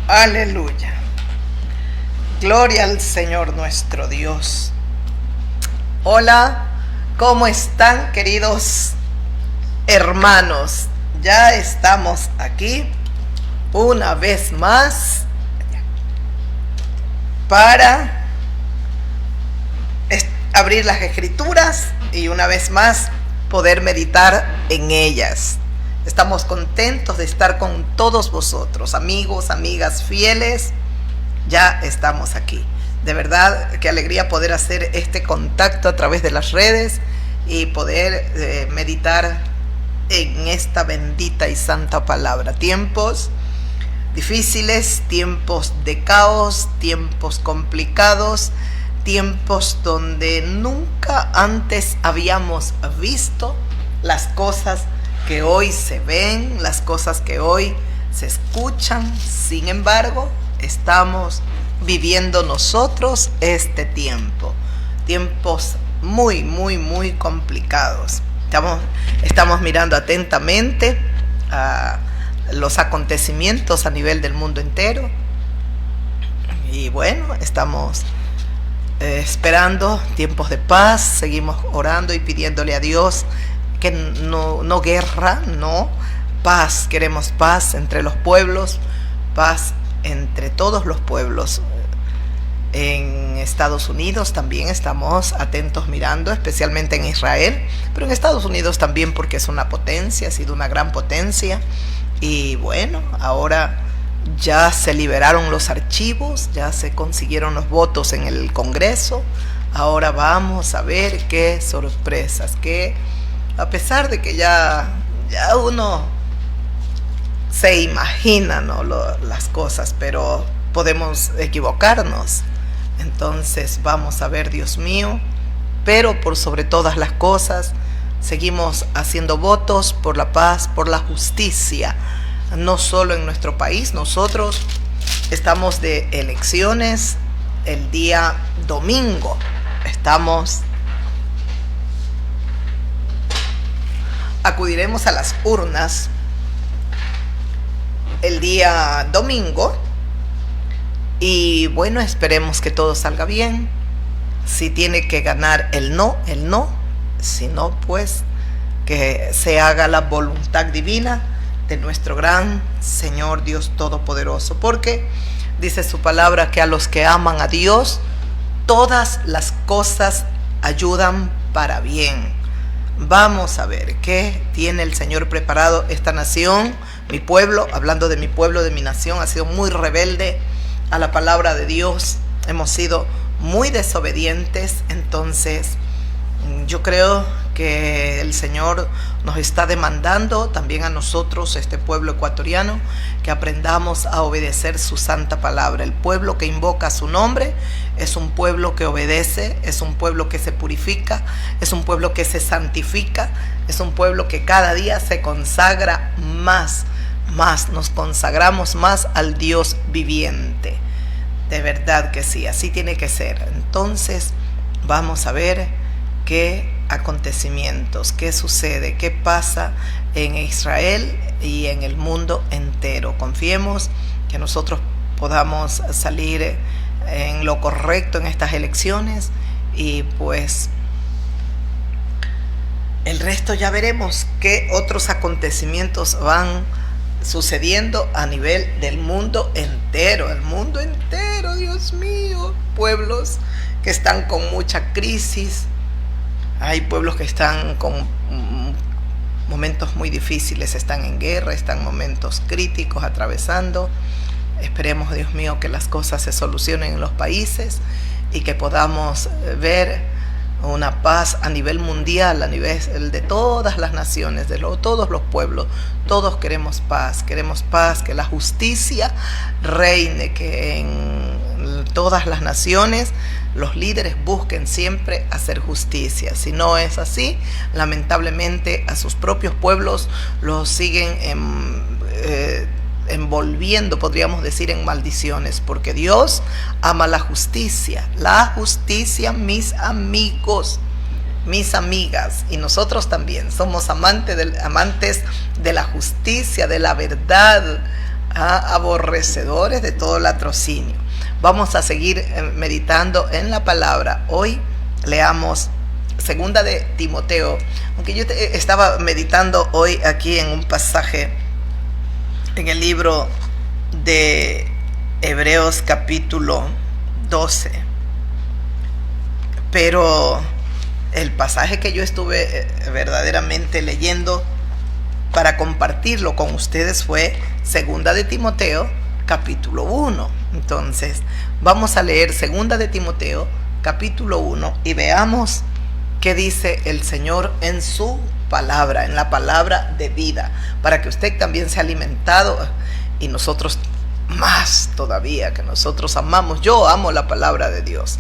Aleluya. Gloria al Señor nuestro Dios. Hola, ¿cómo están, queridos hermanos? Ya estamos aquí una vez más para abrir las escrituras y una vez más poder meditar en ellas. Estamos contentos de estar con todos vosotros, amigos, amigas fieles. Ya estamos aquí. De verdad, qué alegría poder hacer este contacto a través de las redes y poder meditar en esta bendita y santa palabra. Tiempos difíciles, tiempos de caos, tiempos complicados, tiempos donde nunca antes habíamos visto las cosas que hoy se ven, las cosas que hoy se escuchan. Sin embargo, estamos viviendo nosotros este tiempo, tiempos muy complicados. Estamos mirando atentamente a los acontecimientos a nivel del mundo entero y bueno, estamos esperando tiempos de paz. Seguimos orando y pidiéndole a Dios que no guerra, no, paz. Queremos paz entre los pueblos, paz entre todos los pueblos. En Estados Unidos también estamos atentos mirando, especialmente en Israel, pero en Estados Unidos también porque es una potencia, ha sido una gran potencia. Y bueno, ahora ya se liberaron los archivos, ya se consiguieron los votos en el Congreso. Ahora vamos a ver qué sorpresas, que a pesar de que ya uno se imagina, ¿no?, las cosas, pero podemos equivocarnos. Entonces vamos a ver, Dios mío, pero por sobre todas las cosas seguimos haciendo votos por la paz, por la justicia, no solo en nuestro país. Nosotros estamos de elecciones el día domingo, acudiremos a las urnas el día domingo y bueno, esperemos que todo salga bien. Si tiene que ganar el no, si no, pues que se haga la voluntad divina de nuestro gran Señor Dios Todopoderoso, porque dice su palabra que a los que aman a Dios todas las cosas ayudan para bien. Vamos a ver qué tiene el Señor preparado. Esta nación, mi pueblo, hablando de mi pueblo, de mi nación, ha sido muy rebelde a la palabra de Dios. Hemos sido muy desobedientes. Entonces yo creo que el Señor nos está demandando también a nosotros, este pueblo ecuatoriano, que aprendamos a obedecer su santa palabra. El pueblo que invoca su nombre es un pueblo que obedece, es un pueblo que se purifica, es un pueblo que se santifica, es un pueblo que cada día se consagra más, nos consagramos más al Dios viviente. De verdad que sí, así tiene que ser. Entonces vamos a ver qué acontecimientos, qué sucede, qué pasa en Israel y en el mundo entero. Confiemos que nosotros podamos salir en lo correcto en estas elecciones y pues el resto ya veremos qué otros acontecimientos van sucediendo a nivel del mundo entero. El mundo entero, Dios mío, pueblos que están con mucha crisis. Hay pueblos que están con momentos muy difíciles, están en guerra, están en momentos críticos atravesando. Esperemos, Dios mío, que las cosas se solucionen en los países y que podamos ver una paz a nivel mundial, a nivel de todas las naciones, todos los pueblos. Todos queremos paz, que la justicia reine, que en todas las naciones los líderes busquen siempre hacer justicia. Si no es así, lamentablemente a sus propios pueblos los siguen envolviendo, podríamos decir, en maldiciones, porque Dios ama la justicia, mis amigos, mis amigas, y nosotros también somos amantes de la justicia, de la verdad. a aborrecedores de todo latrocinio. Vamos a seguir meditando en la palabra. Hoy leamos segunda de Timoteo, aunque yo estaba meditando hoy aquí en un pasaje en el libro de Hebreos capítulo 12, pero el pasaje que yo estuve verdaderamente leyendo para compartirlo con ustedes fue segunda de Timoteo capítulo 1. Entonces vamos a leer segunda de Timoteo capítulo 1 y veamos qué dice el Señor en su palabra, en la palabra de vida, para que usted también sea alimentado y nosotros más todavía, que nosotros amamos. Yo amo la palabra de Dios.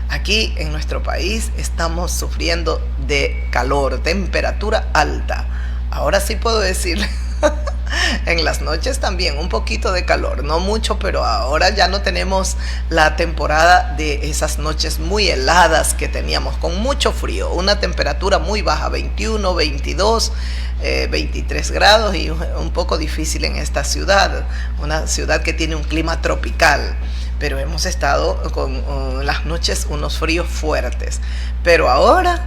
Aquí en nuestro país estamos sufriendo de calor, temperatura alta. Ahora sí puedo decir, en las noches también un poquito de calor, no mucho, pero ahora ya no tenemos la temporada de esas noches muy heladas que teníamos, con mucho frío, una temperatura muy baja, 21, 22, 23 grados y un poco difícil en esta ciudad, una ciudad que tiene un clima tropical. Pero hemos estado con las noches unos fríos fuertes. Pero ahora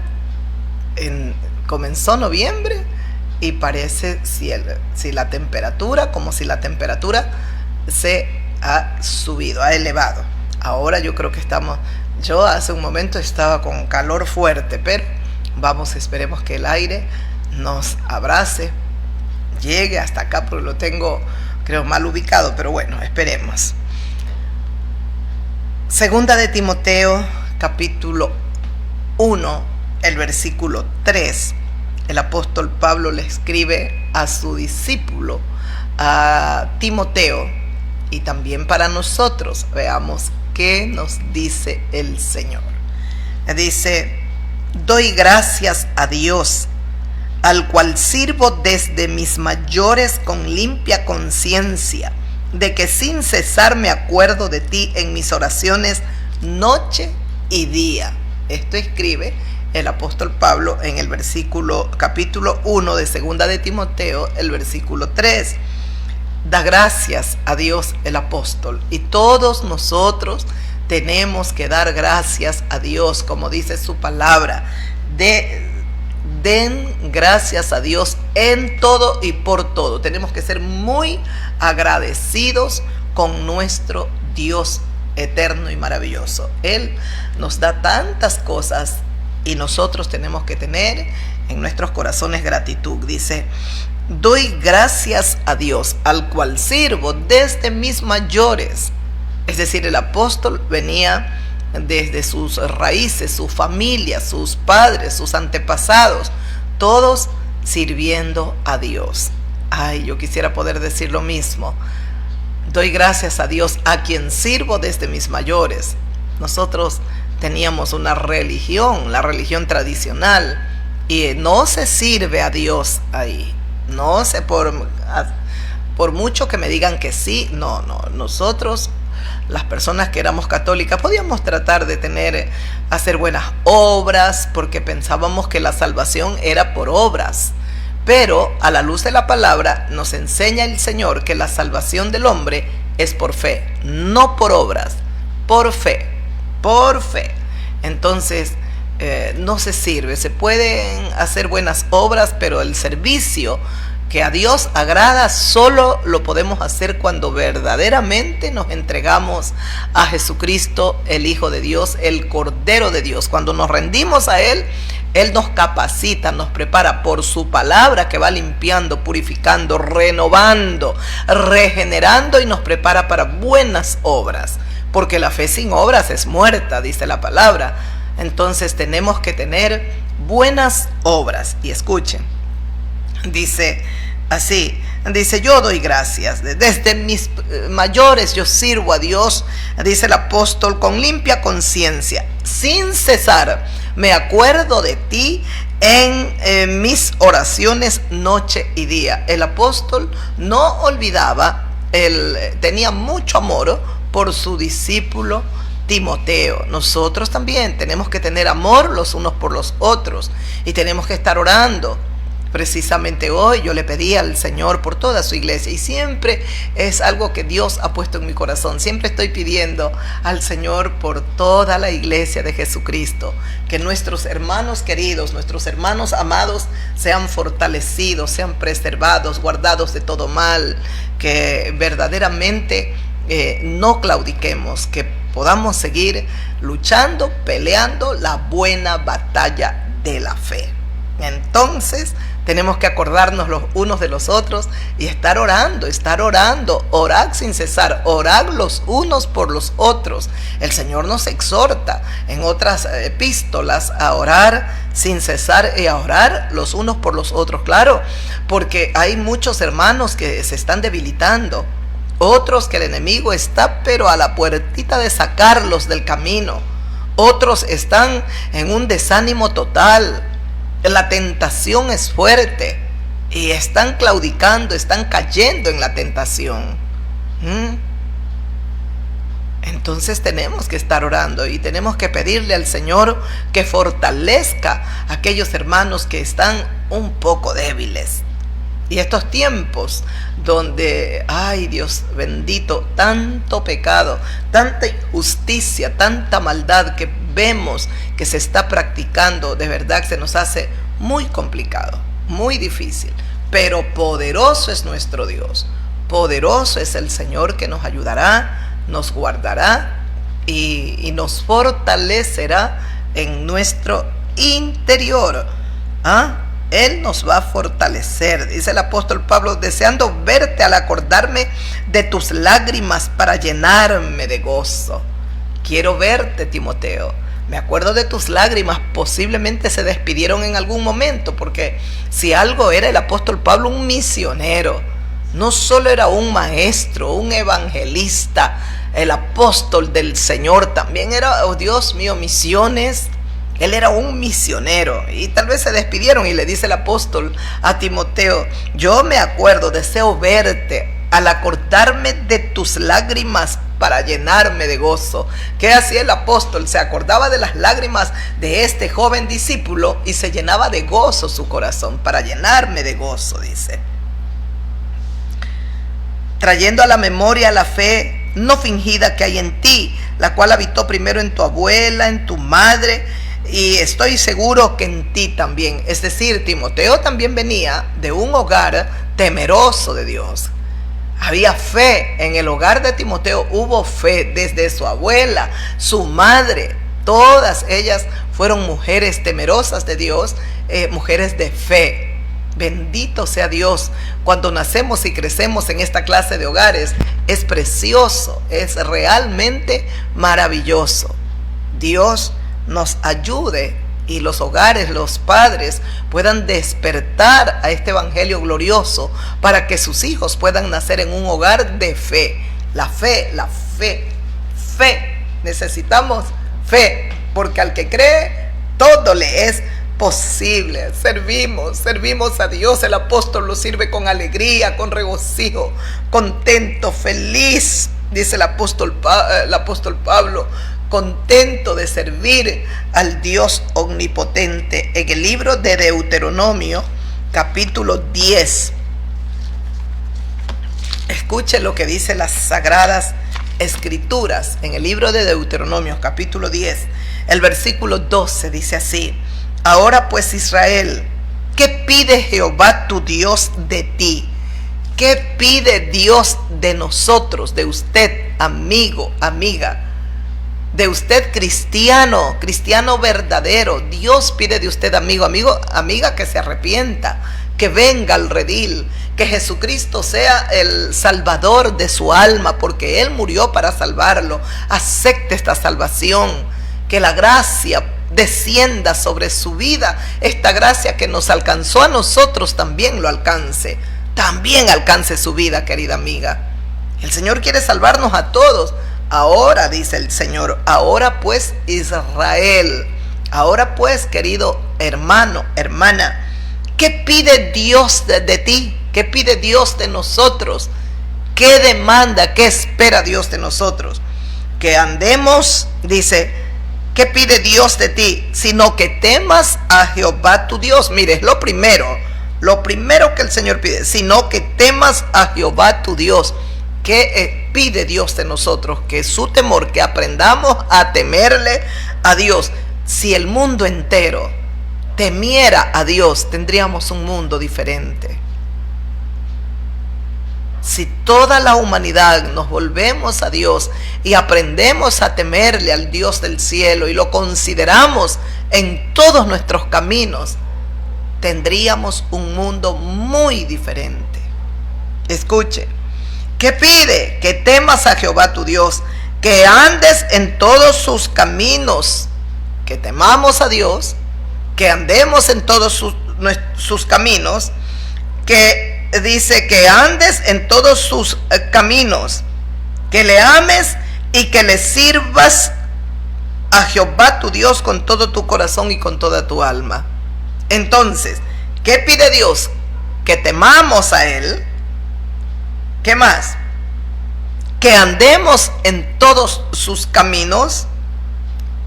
comenzó noviembre y parece si la temperatura, como si la temperatura se ha subido, ha elevado. Ahora yo creo que yo hace un momento estaba con calor fuerte, pero esperemos que el aire nos abrace, llegue hasta acá, porque lo tengo, creo, mal ubicado, pero bueno, esperemos. Segunda de Timoteo, capítulo 1, el versículo 3. El apóstol Pablo le escribe a su discípulo, a Timoteo, y también para nosotros. Veamos qué nos dice el Señor. Dice: doy gracias a Dios, al cual sirvo desde mis mayores con limpia conciencia, de que sin cesar me acuerdo de ti en mis oraciones noche y día. Esto escribe el apóstol Pablo en el capítulo 1 de segunda de Timoteo, el versículo 3. Da gracias a Dios el apóstol, y todos nosotros tenemos que dar gracias a Dios, como dice su palabra. Den gracias a Dios en todo y por todo. Tenemos que ser muy agradecidos con nuestro Dios eterno y maravilloso. Él nos da tantas cosas y nosotros tenemos que tener en nuestros corazones gratitud. Dice: doy gracias a Dios, al cual sirvo desde mis mayores. Es decir, el apóstol venía desde sus raíces, su familia, sus padres, sus antepasados, todos sirviendo a Dios. Ay, yo quisiera poder decir lo mismo. Doy gracias a Dios, a quien sirvo desde mis mayores. Nosotros teníamos una religión, la religión tradicional, y no se sirve a Dios ahí. No sé, por mucho que me digan que sí, no. Nosotros, las personas que éramos católicas, podíamos tratar de hacer buenas obras, porque pensábamos que la salvación era por obras. Pero a la luz de la palabra nos enseña el Señor que la salvación del hombre es por fe, no por obras, por fe. Entonces no se sirve. Se pueden hacer buenas obras, pero el servicio que a Dios agrada solo lo podemos hacer cuando verdaderamente nos entregamos a Jesucristo, el Hijo de Dios, el Cordero de Dios. Cuando nos rendimos a Él, Él nos capacita, nos prepara por su palabra, que va limpiando, purificando, renovando, regenerando, y nos prepara para buenas obras. Porque la fe sin obras es muerta, dice la palabra. Entonces tenemos que tener buenas obras. Y escuchen, dice así, dice: yo doy gracias, desde mis mayores yo sirvo a Dios, dice el apóstol, con limpia conciencia, sin cesar me acuerdo de ti en mis oraciones noche y día. El apóstol no olvidaba, él tenía mucho amor por su discípulo Timoteo. Nosotros también tenemos que tener amor los unos por los otros y tenemos que estar orando. Precisamente hoy yo le pedí al Señor por toda su iglesia, y siempre es algo que Dios ha puesto en mi corazón. Siempre estoy pidiendo al Señor por toda la iglesia de Jesucristo, que nuestros hermanos queridos, nuestros hermanos amados sean fortalecidos, sean preservados, guardados de todo mal, que verdaderamente no claudiquemos, que podamos seguir luchando, peleando la buena batalla de la fe. Entonces tenemos que acordarnos los unos de los otros y estar orando, orad sin cesar, orad los unos por los otros. El Señor nos exhorta en otras epístolas a orar sin cesar y a orar los unos por los otros. Claro, porque hay muchos hermanos que se están debilitando, otros que el enemigo está pero a la puertita de sacarlos del camino, otros están en un desánimo total. La tentación es fuerte y están claudicando, están cayendo en la tentación. Entonces tenemos que estar orando y tenemos que pedirle al Señor que fortalezca a aquellos hermanos que están un poco débiles. Y estos tiempos donde, ay Dios bendito, tanto pecado, tanta injusticia, tanta maldad que vemos que se está practicando, de verdad que se nos hace muy complicado, muy difícil. Pero poderoso es nuestro Dios, poderoso es el Señor que nos ayudará, nos guardará y nos fortalecerá en nuestro interior. Él nos va a fortalecer, dice el apóstol Pablo, deseando verte al acordarme de tus lágrimas para llenarme de gozo. Quiero verte, Timoteo. Me acuerdo de tus lágrimas, posiblemente se despidieron en algún momento, porque si algo era el apóstol Pablo, un misionero, no solo era un maestro, un evangelista, el apóstol del Señor, también era, oh Dios mío, misiones. Él era un misionero y tal vez se despidieron y le dice el apóstol a Timoteo, yo me acuerdo, deseo verte al acordarme de tus lágrimas para llenarme de gozo. ¿Qué hacía el apóstol? Se acordaba de las lágrimas de este joven discípulo y se llenaba de gozo su corazón, para llenarme de gozo, dice. Trayendo a la memoria la fe no fingida que hay en ti, la cual habitó primero en tu abuela, en tu madre, y estoy seguro que en ti también. Es decir, Timoteo también venía de un hogar temeroso de Dios. Había fe en el hogar de Timoteo, hubo fe desde su abuela, su madre. Todas ellas fueron mujeres temerosas de Dios, mujeres de fe. Bendito sea Dios. Cuando nacemos y crecemos en esta clase de hogares, es precioso, es realmente maravilloso. Dios nos ayude y los hogares, los padres puedan despertar a este evangelio glorioso para que sus hijos puedan nacer en un hogar de fe. La fe. Necesitamos fe, porque al que cree todo le es posible. Servimos a Dios. El apóstol lo sirve con alegría, con regocijo, contento, feliz, dice el apóstol Pablo, contento de servir al Dios omnipotente. En el libro de Deuteronomio, capítulo 10, escuche lo que dice las sagradas escrituras. En el libro de Deuteronomio, capítulo 10, el versículo 12 dice así: ahora pues, Israel, ¿qué pide Jehová tu Dios de ti? ¿Qué pide Dios de nosotros, de usted, amigo, amiga? De usted, cristiano verdadero. Dios pide de usted, amigo, amiga, que se arrepienta, que venga al redil, que Jesucristo sea el salvador de su alma, porque Él murió para salvarlo. Acepte esta salvación, que la gracia descienda sobre su vida. Esta gracia que nos alcanzó a nosotros también lo alcance. También alcance su vida, querida amiga. El Señor quiere salvarnos a todos. Ahora, dice el Señor, ahora pues, Israel, ahora pues, querido hermano, hermana, ¿qué pide Dios de ti? ¿Qué pide Dios de nosotros? ¿Qué demanda, qué espera Dios de nosotros? Que andemos, dice, ¿qué pide Dios de ti? Sino que temas a Jehová tu Dios. Mire, es lo primero. lo primero que el Señor pide, sino que temas a Jehová tu Dios. ¿Qué pide Dios de nosotros? Que su temor, que aprendamos a temerle a Dios. Si el mundo entero temiera a Dios, tendríamos un mundo diferente. Si toda la humanidad nos volvemos a Dios y aprendemos a temerle al Dios del cielo y lo consideramos en todos nuestros caminos, tendríamos un mundo muy diferente. Escuche, ¿qué pide? Que temas a Jehová tu Dios, que andes en todos sus caminos, que temamos a Dios, que andemos en todos sus caminos, que dice que andes en todos sus caminos, que le ames y que le sirvas a Jehová tu Dios con todo tu corazón y con toda tu alma. Entonces, ¿qué pide Dios? Que temamos a Él. ¿Qué más? Que andemos en todos sus caminos,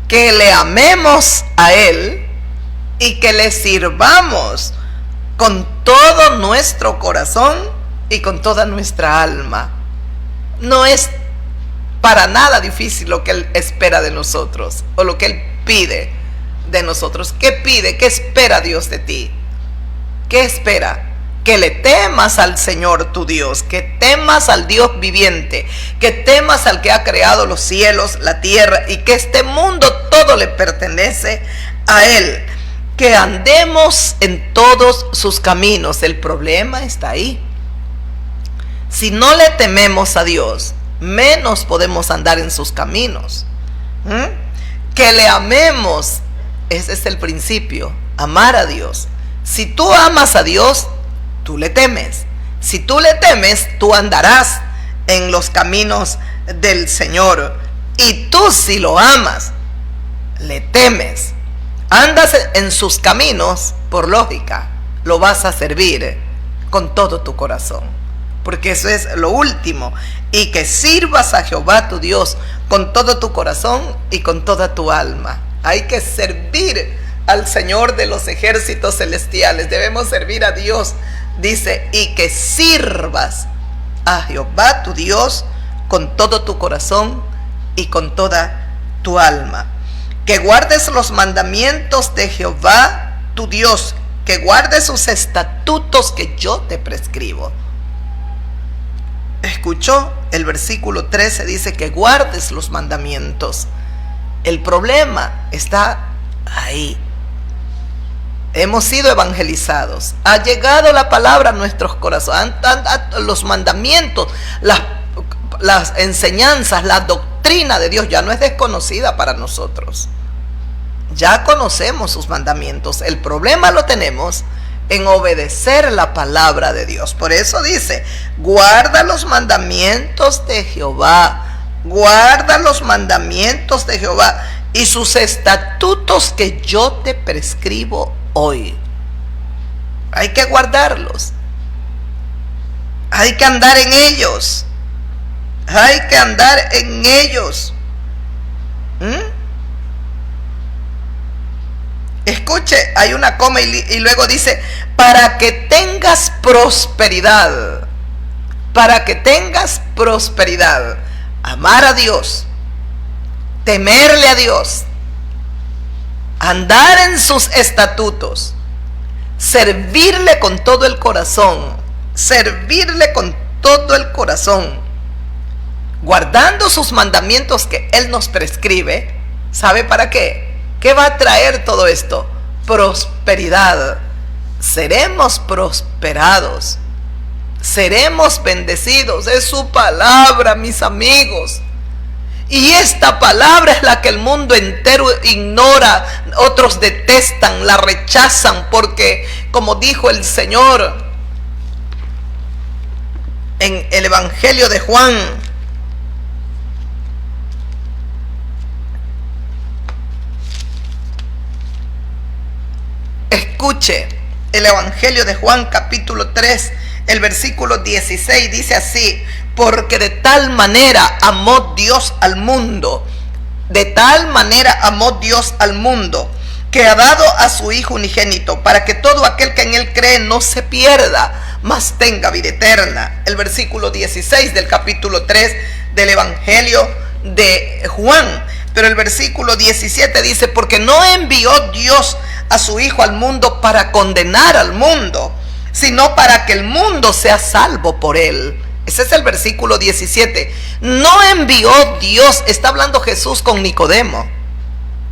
que le amemos a Él y que le sirvamos con todo nuestro corazón y con toda nuestra alma. No es para nada difícil lo que Él espera de nosotros o lo que Él pide de nosotros. ¿Qué pide? ¿Qué espera Dios de ti? ¿Qué espera? Que le temas al Señor tu Dios, que temas al Dios viviente, que temas al que ha creado los cielos, la tierra, y que este mundo todo le pertenece a Él. Que andemos en todos sus caminos. El problema está ahí. Si no le tememos a Dios, menos podemos andar en sus caminos. Que le amemos. Ese es el principio, amar a Dios. Si tú amas a Dios, tú le temes. Si tú le temes, tú andarás en los caminos del Señor. Y tú, si lo amas, le temes, andas en sus caminos, por lógica, lo vas a servir con todo tu corazón. Porque eso es lo último. Y que sirvas a Jehová tu Dios con todo tu corazón y con toda tu alma. Hay que servir al Señor de los ejércitos celestiales. Debemos servir a Dios. Dice, y que sirvas a Jehová tu Dios con todo tu corazón y con toda tu alma. Que guardes los mandamientos de Jehová tu Dios, que guardes sus estatutos que yo te prescribo. ¿Escuchó? El versículo 13 dice que guardes los mandamientos. El problema está ahí. Hemos sido evangelizados, ha llegado la palabra a nuestros corazones, los mandamientos, las enseñanzas, la doctrina de Dios ya no es desconocida para nosotros. Ya conocemos sus mandamientos. El problema lo tenemos en obedecer la palabra de Dios. Por eso dice, guarda los mandamientos de Jehová, guarda los mandamientos de Jehová y sus estatutos que yo te prescribo hoy. Hay que guardarlos, hay que andar en ellos, hay que andar en ellos. Escuche, hay una coma y luego dice, para que tengas prosperidad, para que tengas prosperidad, amar a Dios, temerle a Dios, andar en sus estatutos, servirle con todo el corazón, servirle con todo el corazón, guardando sus mandamientos que Él nos prescribe. ¿Sabe para qué? ¿Qué va a traer todo esto? Prosperidad. Seremos prosperados, seremos bendecidos. Es su palabra, mis amigos. Y esta palabra es la que el mundo entero ignora. Otros detestan, la rechazan, porque como dijo el Señor en el Evangelio de Juan, escuche, el Evangelio de Juan capítulo 3, el versículo 16 dice así: porque de tal manera amó Dios al mundo, de tal manera amó Dios al mundo, que ha dado a su Hijo unigénito, para que todo aquel que en él cree no se pierda, mas tenga vida eterna. El versículo 16 del capítulo 3 del Evangelio de Juan. Pero el versículo 17 dice: porque no envió Dios a su Hijo al mundo para condenar al mundo, sino para que el mundo sea salvo por él. Ese es el versículo 17. No envió Dios, está hablando Jesús con Nicodemo.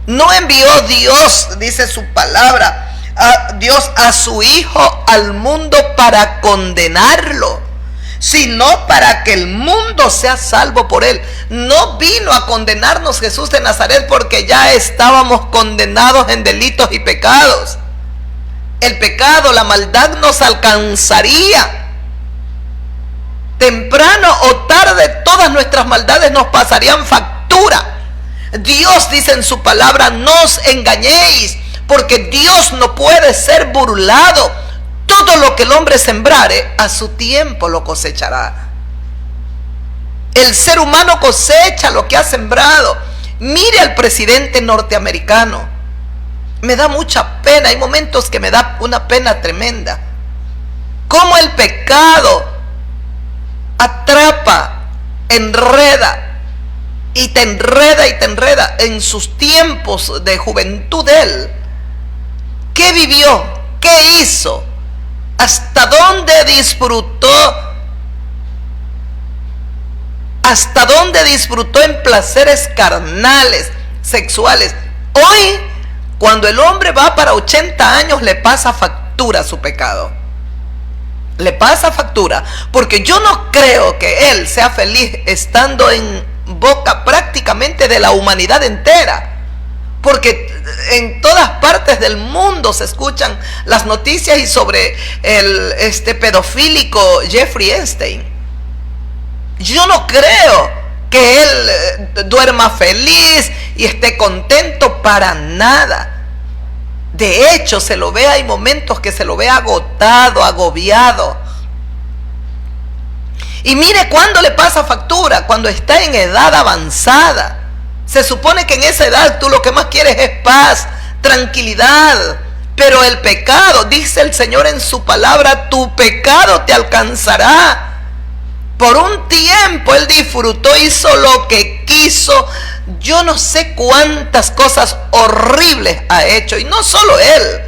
No envió Dios, dice su palabra, Dios a su Hijo al mundo para condenarlo, sino para que el mundo sea salvo por él. No vino a condenarnos Jesús de Nazaret porque ya estábamos condenados en delitos y pecados. El pecado, la maldad nos alcanzaría. Temprano o tarde todas nuestras maldades nos pasarían factura. Dios dice en su palabra: no os engañéis, porque Dios no puede ser burlado. Todo lo que el hombre sembrare, a su tiempo lo cosechará. El ser humano cosecha lo que ha sembrado. Mire al presidente norteamericano. Me da mucha pena, hay momentos que me da una pena tremenda. Cómo el pecado atrapa, enreda, y te enreda en sus tiempos de juventud de él. ¿Qué vivió? ¿Qué hizo? ¿Hasta dónde disfrutó? ¿Hasta dónde disfrutó en placeres carnales, sexuales? Hoy, cuando el hombre va para 80 años, le pasa factura su pecado. Le pasa factura, porque yo no creo que él sea feliz estando en boca prácticamente de la humanidad entera, porque en todas partes del mundo se escuchan las noticias y sobre el pedofílico Jeffrey Epstein. Yo no creo que él duerma feliz y esté contento, para nada. De hecho, se lo ve, hay momentos que se lo ve agotado, agobiado. Y mire cuándo le pasa factura: cuando está en edad avanzada. Se supone que en esa edad tú lo que más quieres es paz, tranquilidad. Pero el pecado, dice el Señor en su palabra: tu pecado te alcanzará. Por un tiempo él disfrutó, hizo lo que quiso. Yo no sé cuántas cosas horribles ha hecho. Y no solo él.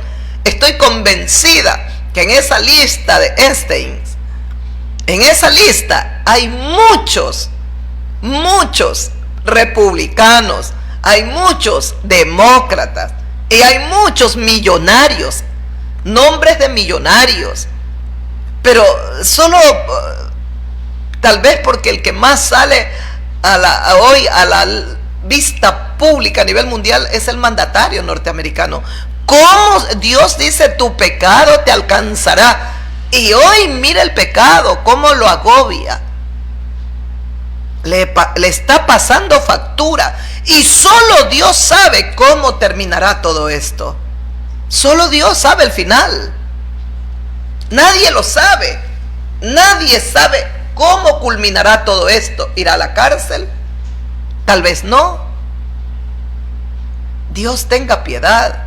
Estoy convencida que en esa lista de Epstein, en esa lista hay muchos republicanos, hay muchos demócratas y hay muchos millonarios, nombres de millonarios. Pero solo tal vez porque el que más sale hoy a la vista pública a nivel mundial es el mandatario norteamericano. ¿Cómo Dios dice: tu pecado te alcanzará? Y hoy mira el pecado, cómo lo agobia. Le está pasando factura. Y solo Dios sabe cómo terminará todo esto. Solo Dios sabe el final. Nadie lo sabe. Nadie sabe cómo culminará todo esto. ¿Irá a la cárcel? Tal vez no. Dios tenga piedad.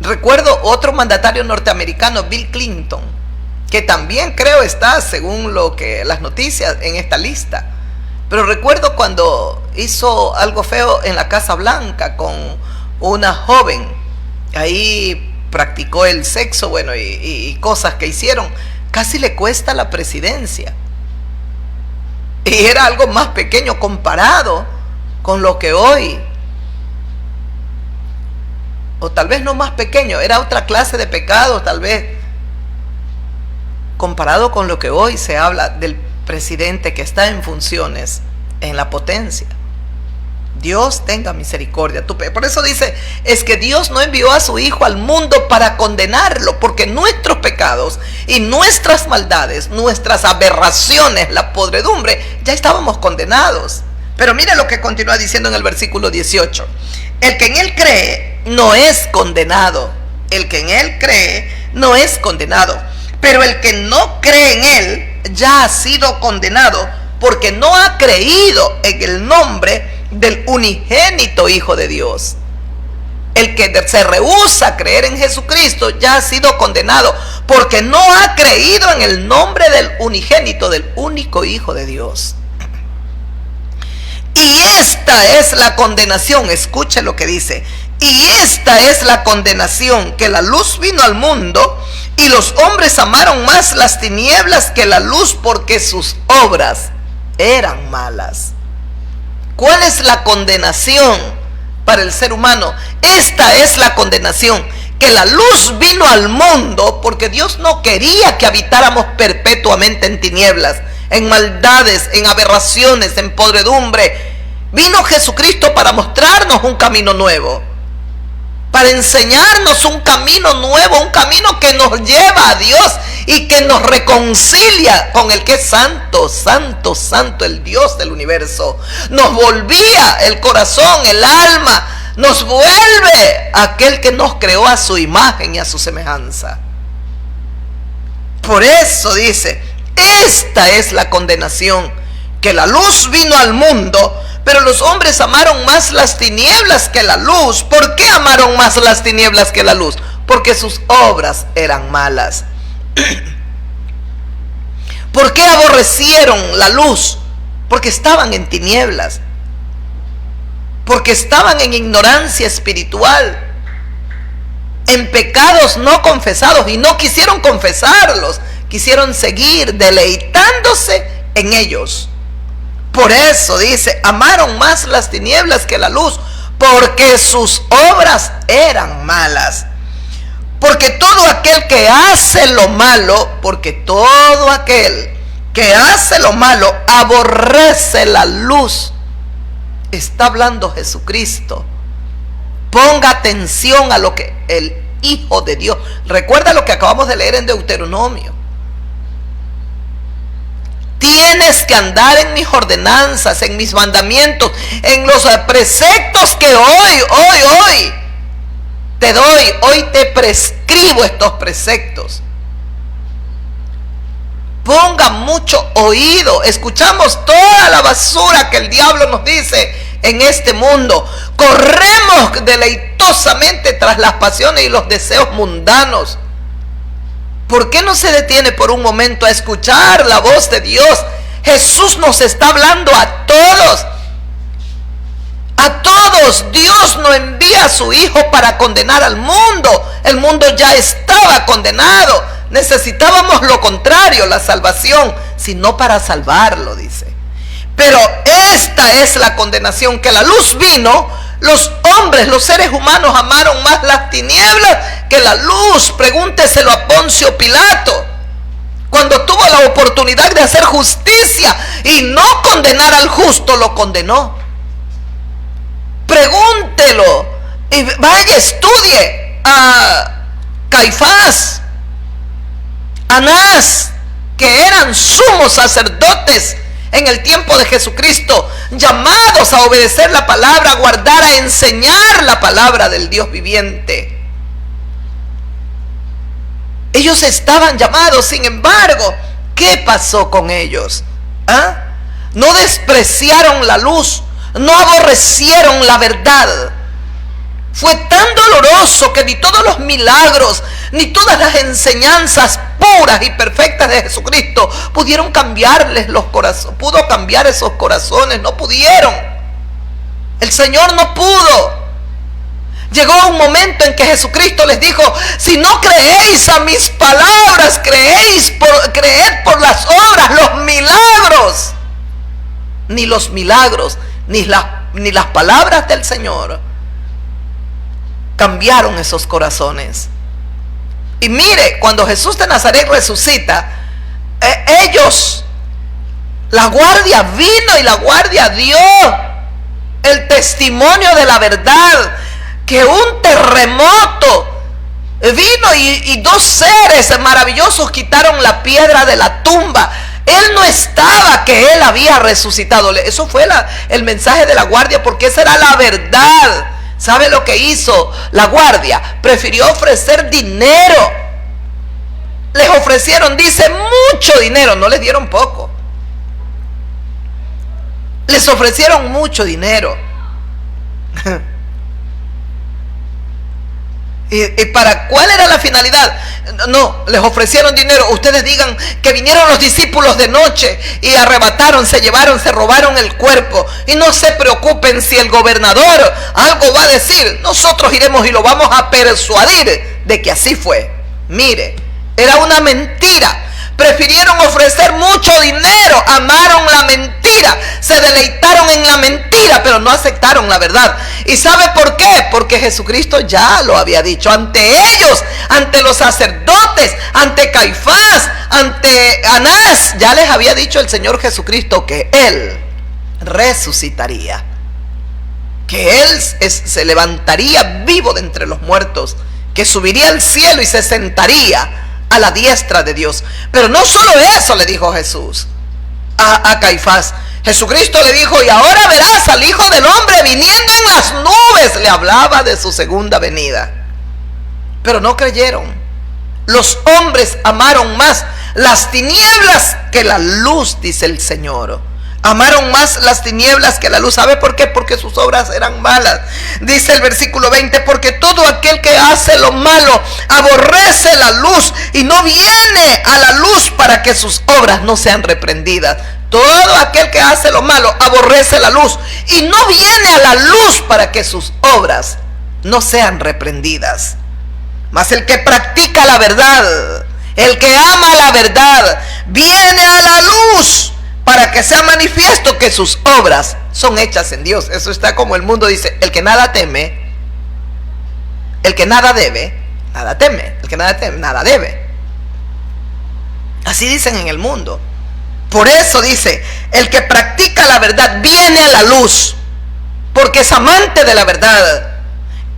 Recuerdo otro mandatario norteamericano, Bill Clinton, que también creo está, según lo que las noticias, en esta lista. Pero recuerdo cuando hizo algo feo en la Casa Blanca con una joven. Ahí practicó el sexo, bueno, y cosas que hicieron. Casi le cuesta la presidencia. Y era algo más pequeño comparado con lo que hoy, o tal vez no más pequeño, era otra clase de pecado, tal vez, comparado con lo que hoy se habla del presidente que está en funciones en la potencia. Dios tenga misericordia. Por eso dice, es que Dios no envió a su Hijo al mundo para condenarlo, porque nuestros pecados y nuestras maldades, nuestras aberraciones, la podredumbre, ya estábamos condenados. Pero mire lo que continúa diciendo en el versículo 18. El que en él cree no es condenado. El que en él cree no es condenado. Pero el que no cree en él ya ha sido condenado, porque no ha creído en el nombre del unigénito Hijo de Dios. El que se rehúsa a creer en Jesucristo ya ha sido condenado porque no ha creído en el nombre del unigénito, del único Hijo de Dios. Y esta es la condenación, escuche lo que dice. Y esta es la condenación, que la luz vino al mundo y los hombres amaron más las tinieblas que la luz porque sus obras eran malas. ¿Cuál es la condenación para el ser humano? Esta es la condenación, que la luz vino al mundo porque Dios no quería que habitáramos perpetuamente en tinieblas, en maldades, en aberraciones, en podredumbre. Vino Jesucristo para mostrarnos un camino nuevo, para enseñarnos un camino nuevo, un camino que nos lleva a Dios y que nos reconcilia con el que es santo, santo, santo, el Dios del universo. Nos volvía el corazón, el alma, nos vuelve a aquel que nos creó a su imagen y a su semejanza. Por eso dice, esta es la condenación, que la luz vino al mundo, pero los hombres amaron más las tinieblas que la luz. ¿Por qué amaron más las tinieblas que la luz? Porque sus obras eran malas. ¿Por qué aborrecieron la luz? Porque estaban en tinieblas, porque estaban en ignorancia espiritual, en pecados no confesados, y no quisieron confesarlos, quisieron seguir deleitándose en ellos. Por eso dice, amaron más las tinieblas que la luz, porque sus obras eran malas. Porque todo aquel que hace lo malo, porque todo aquel que hace lo malo aborrece la luz. Está hablando Jesucristo. Ponga atención a lo que el Hijo de Dios. Recuerda lo que acabamos de leer en Deuteronomio. Tienes que andar en mis ordenanzas, en mis mandamientos, en los preceptos que hoy te doy. Hoy te prescribo estos preceptos. Ponga mucho oído. Escuchamos toda la basura que el diablo nos dice en este mundo. Corremos deleitosamente tras las pasiones y los deseos mundanos. ¿Por qué no se detiene por un momento a escuchar la voz de Dios? Jesús nos está hablando a todos. A todos. Dios no envía a su Hijo para condenar al mundo. El mundo ya estaba condenado. Necesitábamos lo contrario, la salvación, sino para salvarlo, dice. Pero esta es la condenación, que la luz vino. Los hombres, los seres humanos amaron más las tinieblas que la luz. Pregúnteselo a Poncio Pilato, cuando tuvo la oportunidad de hacer justicia y no condenar al justo, lo condenó. Pregúntelo y vaya, estudie a Caifás, Anás, que eran sumos sacerdotes en el tiempo de Jesucristo, llamados a obedecer la palabra, a guardar, a enseñar la palabra del Dios viviente. Ellos estaban llamados, sin embargo, ¿qué pasó con ellos? No despreciaron la luz, no aborrecieron la verdad. Fue tan doloroso que ni todos los milagros, ni todas las enseñanzas puras y perfectas de Jesucristo pudieron cambiarles los corazones. Pudo cambiar esos corazones, no pudieron. El Señor no pudo. Llegó un momento en que Jesucristo les dijo: si no creéis a mis palabras, creed por las obras, los milagros. Ni los milagros, ni las palabras del Señor cambiaron esos corazones. Y mire, cuando Jesús de Nazaret resucita, ellos, la guardia vino y la guardia dio el testimonio de la verdad, que un terremoto vino y dos seres maravillosos quitaron la piedra de la tumba. Él no estaba, que él había resucitado. Eso fue el mensaje de la guardia, porque esa era la verdad. ¿Sabe lo que hizo la guardia? Prefirió ofrecer dinero. Les ofrecieron, dice, mucho dinero, no les dieron poco. Les ofrecieron mucho dinero. ¿Y para cuál era la finalidad? No, les ofrecieron dinero. Ustedes digan que vinieron los discípulos de noche y arrebataron, se llevaron, se robaron el cuerpo. Y no se preocupen si el gobernador algo va a decir. Nosotros iremos y lo vamos a persuadir de que así fue. Mire, era una mentira. Prefirieron ofrecer mucho dinero, amaron la mentira, se deleitaron en la mentira, pero no aceptaron la verdad. ¿Y sabe por qué? Porque Jesucristo ya lo había dicho ante ellos, ante los sacerdotes, ante Caifás, ante Anás. Ya les había dicho el Señor Jesucristo que Él resucitaría, que Él se levantaría vivo de entre los muertos, que subiría al cielo y se sentaría a la diestra de Dios. Pero no solo eso le dijo Jesús a Caifás. Jesucristo le dijo: y ahora verás al Hijo del Hombre viniendo en las nubes. Le hablaba de su segunda venida. Pero no creyeron. Los hombres amaron más las tinieblas que la luz, dice el Señor. Amaron más las tinieblas que la luz. ¿Sabe por qué? Porque sus obras eran malas. Dice el versículo 20: porque todo aquel que hace lo malo aborrece la luz y no viene a la luz para que sus obras no sean reprendidas. Todo aquel que hace lo malo aborrece la luz y no viene a la luz para que sus obras no sean reprendidas. Mas el que practica la verdad, el que ama la verdad, viene a la luz para que sea manifiesto que sus obras son hechas en Dios. Eso está como el mundo dice: el que nada teme, el que nada debe, nada teme. El que nada teme, nada debe. Así dicen en el mundo. Por eso dice: el que practica la verdad viene a la luz, porque es amante de la verdad,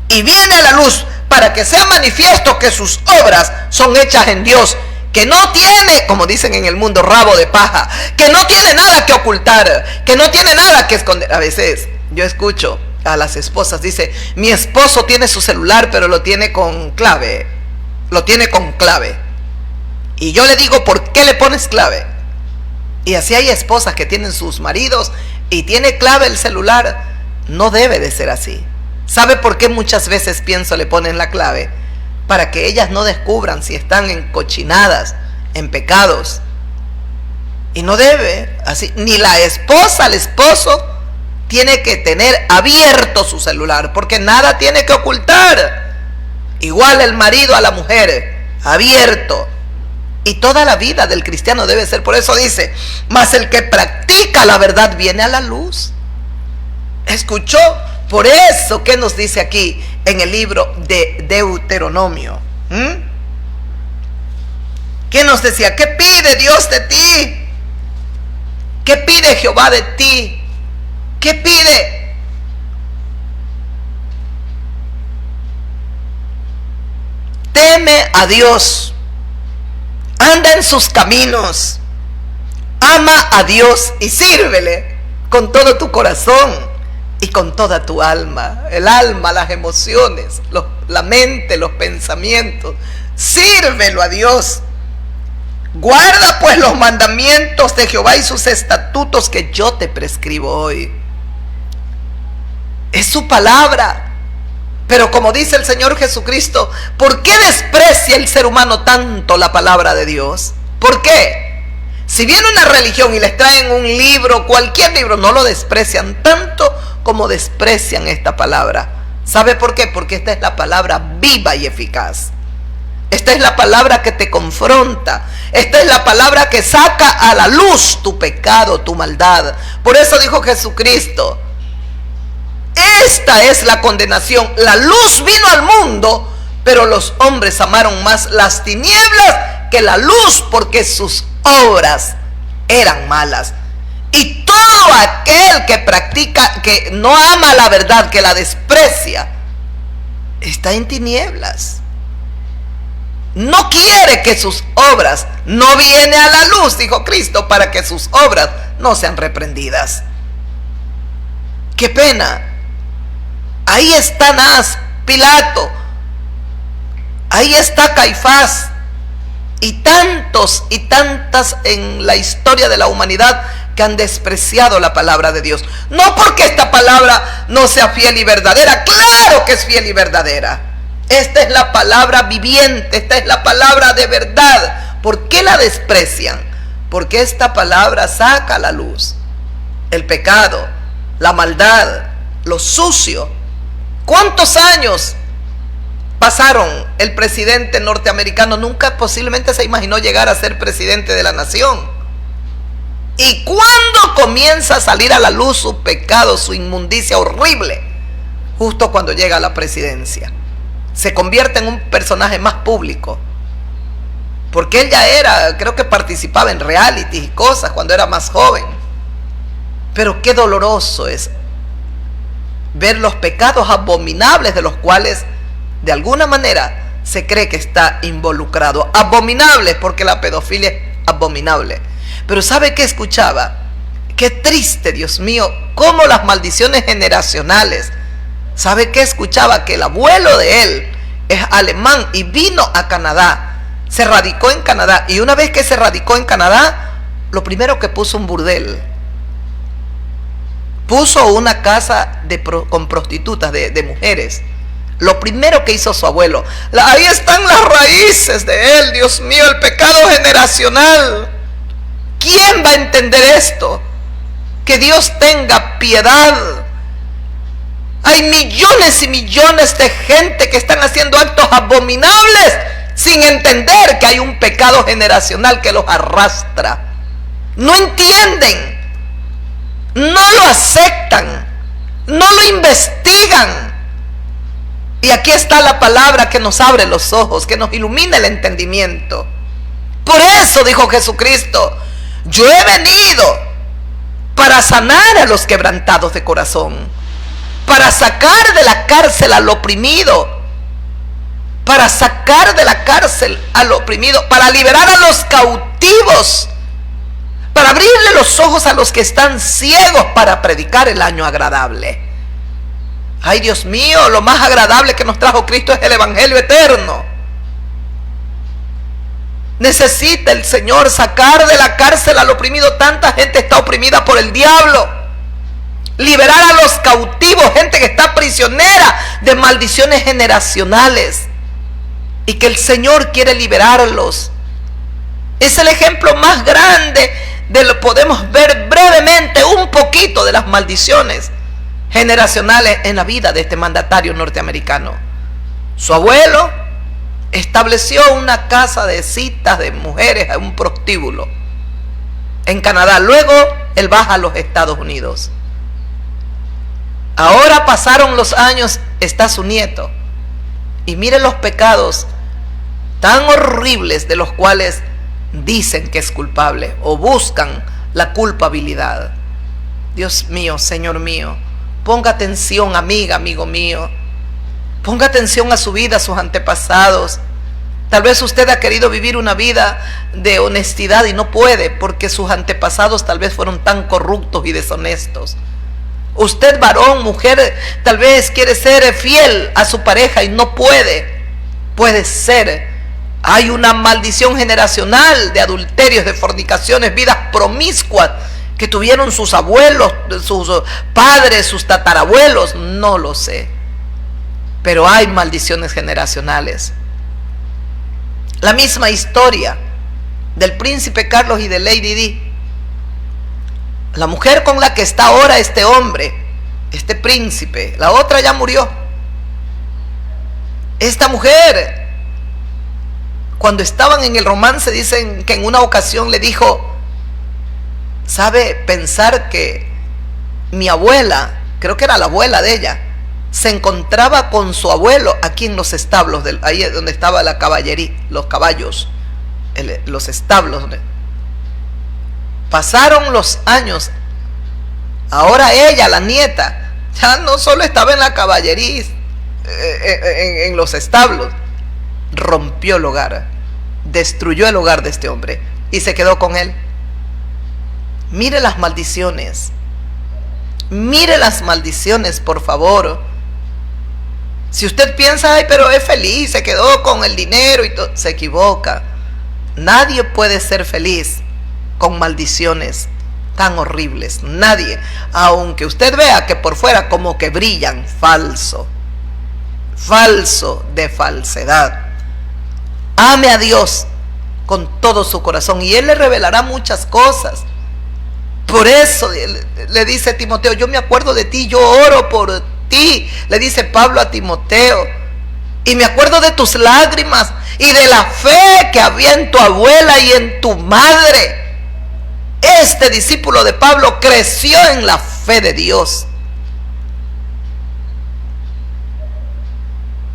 y viene a la luz para que sea manifiesto que sus obras son hechas en Dios, que no tiene, como dicen en el mundo, rabo de paja, que no tiene nada que ocultar, que no tiene nada que esconder. A veces yo escucho a las esposas, dice: mi esposo tiene su celular, pero lo tiene con clave, lo tiene con clave. Y yo le digo: ¿por qué le pones clave? Y así hay esposas que tienen sus maridos y tiene clave el celular. No debe de ser así. ¿Sabe por qué muchas veces pienso le ponen la clave? Para que ellas no descubran si están en cochinadas, en pecados. Y no debe, así, ni la esposa, el esposo tiene que tener abierto su celular, porque nada tiene que ocultar. Igual el marido a la mujer, abierto. Y toda la vida del cristiano debe ser. Por eso dice: mas el que practica la verdad viene a la luz. ¿Escuchó? Por eso, ¿qué nos dice aquí en el libro de Deuteronomio? ¿Qué nos decía? ¿Qué pide Dios de ti? ¿Qué pide Jehová de ti? ¿Qué pide? Teme a Dios, anda en sus caminos, ama a Dios y sírvele con todo tu corazón y con toda tu alma. El alma, las emociones, la mente, los pensamientos. Sírvelo a Dios. Guarda pues los mandamientos de Jehová y sus estatutos que yo te prescribo hoy. Es su palabra. Pero como dice el Señor Jesucristo, ¿por qué desprecia el ser humano tanto la palabra de Dios? ¿Por qué? Si viene una religión y les traen un libro, cualquier libro, no lo desprecian tanto como desprecian esta palabra. ¿Sabe por qué? Porque esta es la palabra viva y eficaz. Esta es la palabra que te confronta. Esta es la palabra que saca a la luz tu pecado, tu maldad. Por eso dijo Jesucristo: esta es la condenación. La luz vino al mundo, pero los hombres amaron más las tinieblas que la luz, porque sus obras eran malas. Y todo aquel que practica, que no ama la verdad, que la desprecia, está en tinieblas. No quiere que sus obras, no viene a la luz, dijo Cristo, para que sus obras no sean reprendidas. Qué pena. Ahí está Anás, Pilato, ahí está Caifás, y tantos y tantas en la historia de la humanidad que han despreciado la palabra de Dios. No porque esta palabra no sea fiel y verdadera, claro que es fiel y verdadera. Esta es la palabra viviente, esta es la palabra de verdad. ¿Por qué la desprecian? Porque esta palabra saca a la luz el pecado, la maldad, lo sucio. ¿Cuántos años pasaron? El presidente norteamericano nunca posiblemente se imaginó llegar a ser presidente de la nación. ¿Y cuándo comienza a salir a la luz su pecado, su inmundicia horrible? Justo cuando llega a la presidencia. Se convierte en un personaje más público. Porque él ya era, creo que participaba en reality y cosas cuando era más joven. Pero qué doloroso es ver los pecados abominables de los cuales de alguna manera se cree que está involucrado. Abominables, porque la pedofilia es abominable. Pero ¿sabe qué escuchaba? Qué triste, Dios mío, cómo las maldiciones generacionales. ¿Sabe qué escuchaba? Que el abuelo de él es alemán y vino a Canadá. Se radicó en Canadá. Y una vez que se radicó en Canadá, lo primero que puso un burdel. Puso una casa con prostitutas de mujeres. Lo primero que hizo su abuelo. Ahí están las raíces de él, Dios mío, el pecado generacional. ¿Quién va a entender esto? Que Dios tenga piedad. Hay millones y millones de gente que están haciendo actos abominables sin entender que hay un pecado generacional que los arrastra. No entienden. No lo aceptan, no lo investigan. Y aquí está la palabra que nos abre los ojos, que nos ilumina el entendimiento. Por eso dijo Jesucristo: yo he venido para sanar a los quebrantados de corazón, para sacar de la cárcel al oprimido, para sacar de la cárcel al oprimido, para liberar a los cautivos, para abrirle los ojos a los que están ciegos, para predicar el año agradable. Ay, Dios mío, lo más agradable que nos trajo Cristo es el evangelio eterno. Necesita el Señor sacar de la cárcel al oprimido. Tanta gente está oprimida por el diablo. Liberar a los cautivos, gente que está prisionera de maldiciones generacionales, y que el Señor quiere liberarlos. Es el ejemplo más grande. Podemos ver brevemente un poquito de las maldiciones generacionales en la vida de este mandatario norteamericano. Su abuelo estableció una casa de citas de mujeres, un prostíbulo en Canadá. Luego él baja a los Estados Unidos. Ahora pasaron los años, está su nieto, y miren los pecados tan horribles de los cuales dicen que es culpable o buscan la culpabilidad. Dios mío, Señor mío, ponga atención, amiga, amigo mío. Ponga atención a su vida, a sus antepasados. Tal vez usted ha querido vivir una vida de honestidad y no puede, porque sus antepasados tal vez fueron tan corruptos y deshonestos. Usted, varón, mujer, tal vez quiere ser fiel a su pareja y no puede. Puede ser. Hay una maldición generacional de adulterios, de fornicaciones, vidas promiscuas que tuvieron sus abuelos, sus padres, sus tatarabuelos. No lo sé. Pero hay maldiciones generacionales. La misma historia del príncipe Carlos y de Lady Di. La mujer con la que está ahora este hombre, este príncipe, la otra ya murió. Esta mujer, cuando estaban en el romance, dicen que en una ocasión le dijo: ¿sabe pensar que mi abuela, creo que era la abuela de ella, se encontraba con su abuelo aquí en los establos, ahí donde estaba la caballería, los caballos, los establos? Pasaron los años, ahora ella, la nieta, ya no solo estaba en la caballería, en los establos, rompió el hogar, destruyó el hogar de este hombre y se quedó con él. Mire las maldiciones, por favor. Si usted piensa: ay, pero es feliz, se quedó con el dinero y todo, se equivoca. Nadie puede ser feliz con maldiciones tan horribles. Nadie, aunque usted vea que por fuera como que brillan, falso de falsedad. Ame a Dios con todo su corazón y Él le revelará muchas cosas. Por eso le dice Timoteo, yo me acuerdo de ti, yo oro por ti, le dice Pablo a Timoteo, y me acuerdo de tus lágrimas y de la fe que había en tu abuela y en tu madre. Este discípulo de Pablo creció en la fe de Dios.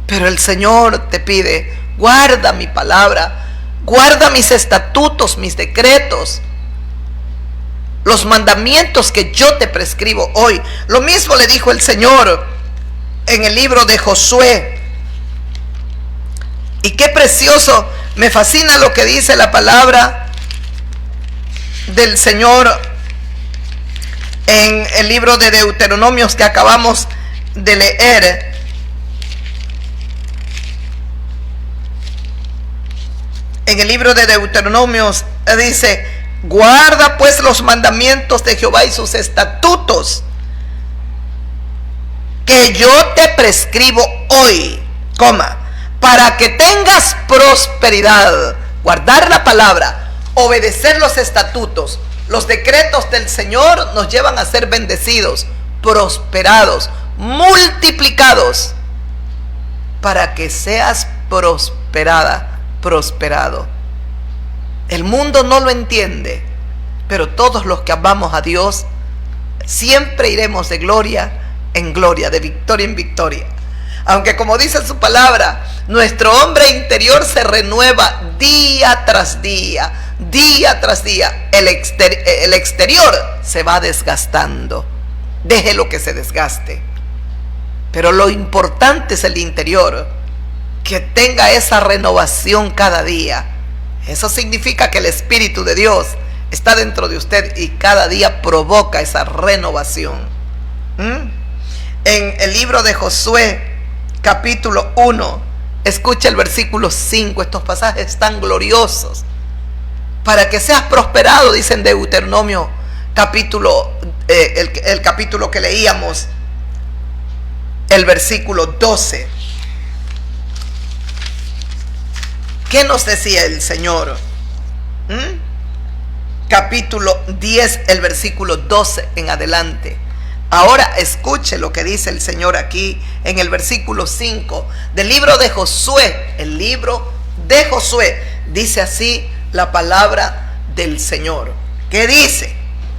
Pero el Señor te pide, guarda mi palabra, guarda mis estatutos, mis decretos, los mandamientos que yo te prescribo hoy. Lo mismo le dijo el Señor en el libro de Josué. Y qué precioso, me fascina lo que dice la palabra del Señor en el libro de Deuteronomios que acabamos de leer. En el libro de Deuteronomios dice, guarda pues los mandamientos de Jehová y sus estatutos que yo te prescribo hoy, para que tengas prosperidad. Guardar la palabra, obedecer los estatutos, los decretos del Señor nos llevan a ser bendecidos, prosperados, multiplicados, para que seas prosperado. El mundo no lo entiende, pero todos los que amamos a Dios siempre iremos de gloria en gloria, de victoria en victoria. Aunque, como dice su palabra, nuestro hombre interior se renueva día tras día, día tras día. El exterior se va desgastando. Déjelo que se desgaste. Pero lo importante es el interior, que tenga esa renovación cada día. Eso significa que el Espíritu de Dios está dentro de usted y cada día provoca esa renovación. En el libro de Josué, capítulo 1, escucha el versículo 5, estos pasajes tan gloriosos. Para que seas prosperado, dice en Deuteronomio, el capítulo que leíamos, el versículo 12. ¿Qué nos decía el Señor? Capítulo 10, el versículo 12 en adelante. Ahora escuche lo que dice el Señor aquí en el versículo 5 del libro de Josué. El libro de Josué, dice así la palabra del Señor. ¿Qué dice?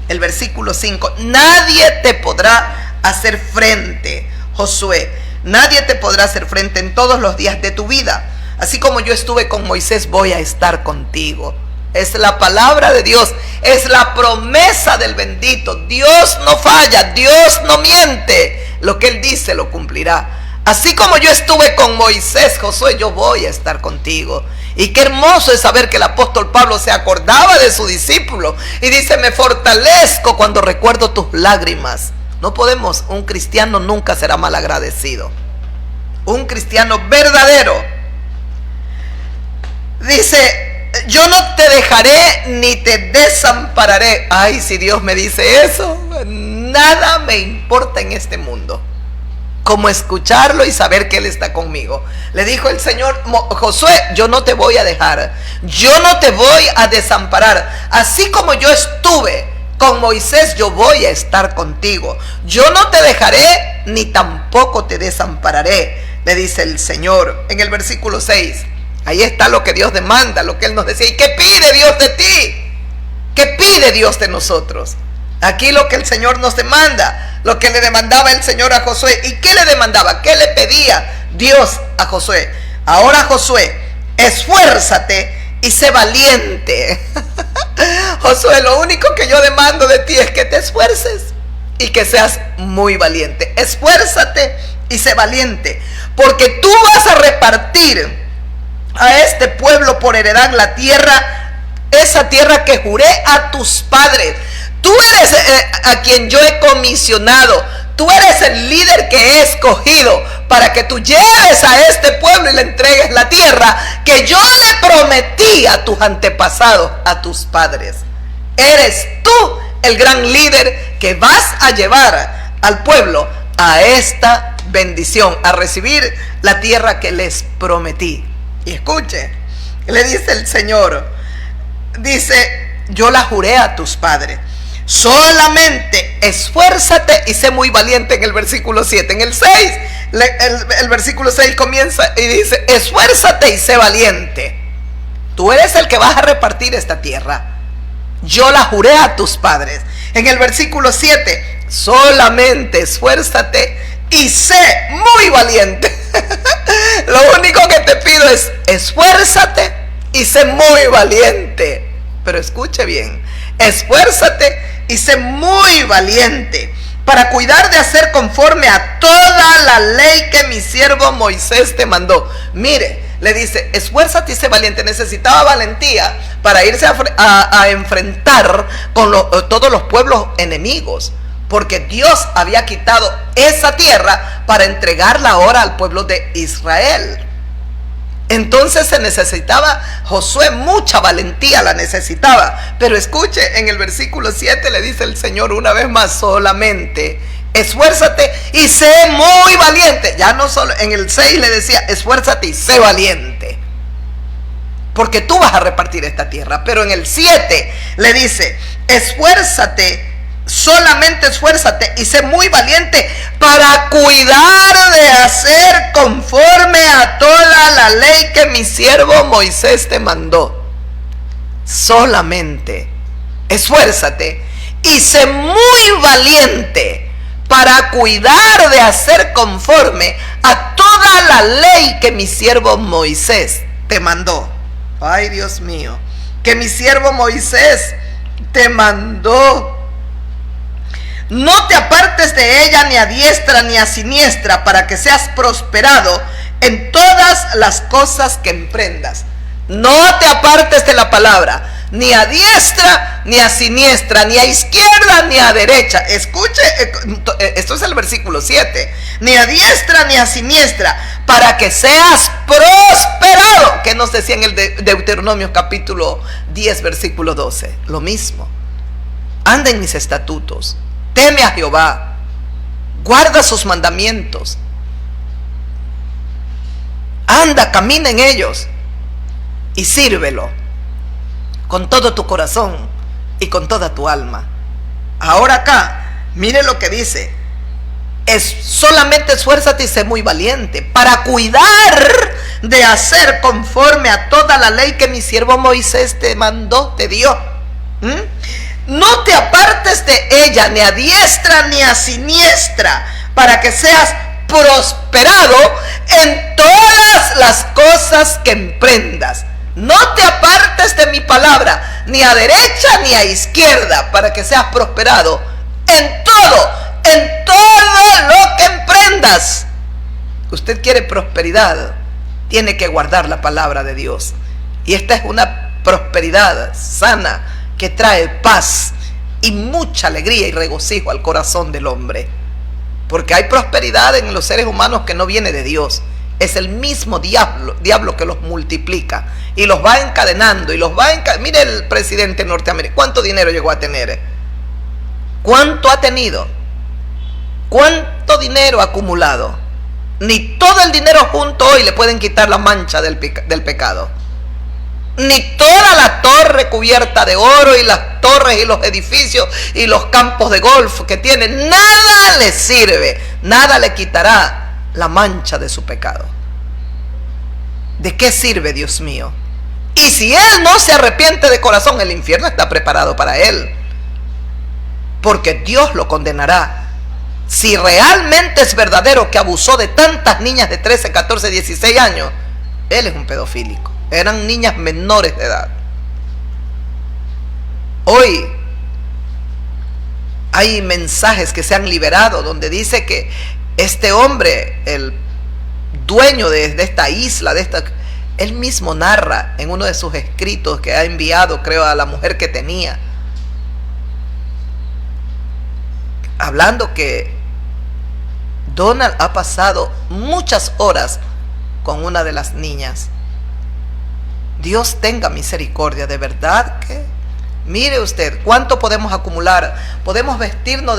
El versículo 5. Nadie te podrá hacer frente, Josué. Nadie te podrá hacer frente en todos los días de tu vida. Así como yo estuve con Moisés, voy a estar contigo. Es la palabra de Dios, es la promesa del bendito. Dios no falla, Dios no miente. Lo que Él dice lo cumplirá. Así como yo estuve con Moisés, Josué, yo voy a estar contigo. Y qué hermoso es saber que el apóstol Pablo se acordaba de su discípulo y dice, me fortalezco cuando recuerdo tus lágrimas. No podemos, un cristiano nunca será malagradecido. Un cristiano verdadero dice, yo no te dejaré ni te desampararé. Ay, si Dios me dice eso, nada me importa en este mundo como escucharlo y saber que Él está conmigo. Le dijo el Señor, Josué, yo no te voy a dejar, yo no te voy a desamparar. Así como yo estuve con Moisés, yo voy a estar contigo. Yo no te dejaré ni tampoco te desampararé, le dice el Señor en el versículo 6. Ahí está lo que Dios demanda, lo que Él nos decía. ¿Y qué pide Dios de ti? ¿Qué pide Dios de nosotros? Aquí lo que el Señor nos demanda, lo que le demandaba el Señor a Josué. ¿Y qué le demandaba? ¿Qué le pedía Dios a Josué? Ahora, Josué, esfuérzate y sé valiente. Josué, lo único que yo demando de ti es que te esfuerces y que seas muy valiente. Esfuérzate y sé valiente, porque tú vas a repartir a este pueblo por heredad la tierra, esa tierra que juré a tus padres. Tú eres a quien yo he comisionado. Tú eres el líder que he escogido para que tú lleves a este pueblo y le entregues la tierra que yo le prometí a tus antepasados, a tus padres. Eres tú el gran líder que vas a llevar al pueblo a esta bendición, a recibir la tierra que les prometí. Y escuche, le dice el Señor, dice, yo la juré a tus padres. Solamente esfuérzate y sé muy valiente, en el versículo 7. En el 6, el versículo 6 comienza y dice, esfuérzate y sé valiente. Tú eres el que vas a repartir esta tierra. Yo la juré a tus padres. En el versículo 7, solamente esfuérzate y sé muy valiente. Lo único que te pido es esfuérzate y sé muy valiente. Pero escuche bien, esfuérzate y sé muy valiente para cuidar de hacer conforme a toda la ley que mi siervo Moisés te mandó. Mire, le dice, esfuérzate y sé valiente. Necesitaba valentía para irse a enfrentar con todos los pueblos enemigos, porque Dios había quitado esa tierra para entregarla ahora al pueblo de Israel. Entonces se necesitaba, Josué mucha valentía la necesitaba. Pero escuche, en el versículo 7 le dice el Señor una vez más, solamente esfuérzate y sé muy valiente. Ya no solo, en el 6 le decía, esfuérzate y sé valiente, porque tú vas a repartir esta tierra. Pero en el 7 le dice, esfuérzate, solamente esfuérzate y sé muy valiente para cuidar de hacer conforme a toda la ley que mi siervo Moisés te mandó. Solamente esfuérzate y sé muy valiente para cuidar de hacer conforme a toda la ley que mi siervo Moisés te mandó. Ay, Dios mío, que mi siervo Moisés te mandó. No te apartes de ella ni a diestra ni a siniestra, para que seas prosperado en todas las cosas que emprendas. No te apartes de la palabra, ni a diestra ni a siniestra, ni a izquierda ni a derecha. Escuche, esto es el versículo 7. Ni a diestra ni a siniestra, para que seas prosperado. ¿Qué nos decía en el Deuteronomio capítulo 10 versículo 12? Lo mismo. Anda en mis estatutos, teme a Jehová, guarda sus mandamientos, anda, camina en ellos y sírvelo con todo tu corazón y con toda tu alma. Ahora acá, mire lo que dice, solamente esfuérzate y sé muy valiente para cuidar de hacer conforme a toda la ley que mi siervo Moisés te mandó, te dio. No te apartes de ella ni a diestra ni a siniestra, para que seas prosperado en todas las cosas que emprendas. No te apartes de mi palabra, ni a derecha ni a izquierda, para que seas prosperado en todo lo que emprendas. Usted quiere prosperidad, tiene que guardar la palabra de Dios. Y esta es una prosperidad sana, que trae paz y mucha alegría y regocijo al corazón del hombre. Porque hay prosperidad en los seres humanos que no viene de Dios. Es el mismo diablo que los multiplica y los va encadenando y los va Mire el presidente norteamericano, ¿cuánto dinero llegó a tener? ¿Cuánto ha tenido? ¿Cuánto dinero ha acumulado? Ni todo el dinero junto hoy le pueden quitar la mancha del pecado. Ni toda la torre cubierta de oro y las torres y los edificios y los campos de golf que tiene, nada le sirve, nada le quitará la mancha de su pecado. ¿De qué sirve, Dios mío? Y si él no se arrepiente de corazón, el infierno está preparado para él, porque Dios lo condenará. Si realmente es verdadero que abusó de tantas niñas de 13, 14, 16 años, él es un pedofílico. Eran niñas menores de edad. Hoy hay mensajes que se han liberado donde dice que este hombre, el dueño de esta isla, él mismo narra en uno de sus escritos que ha enviado, creo, a la mujer que tenía, hablando que Donald ha pasado muchas horas con una de las niñas. Dios tenga misericordia, de verdad que Mire usted, ¿cuánto podemos acumular? Podemos vestirnos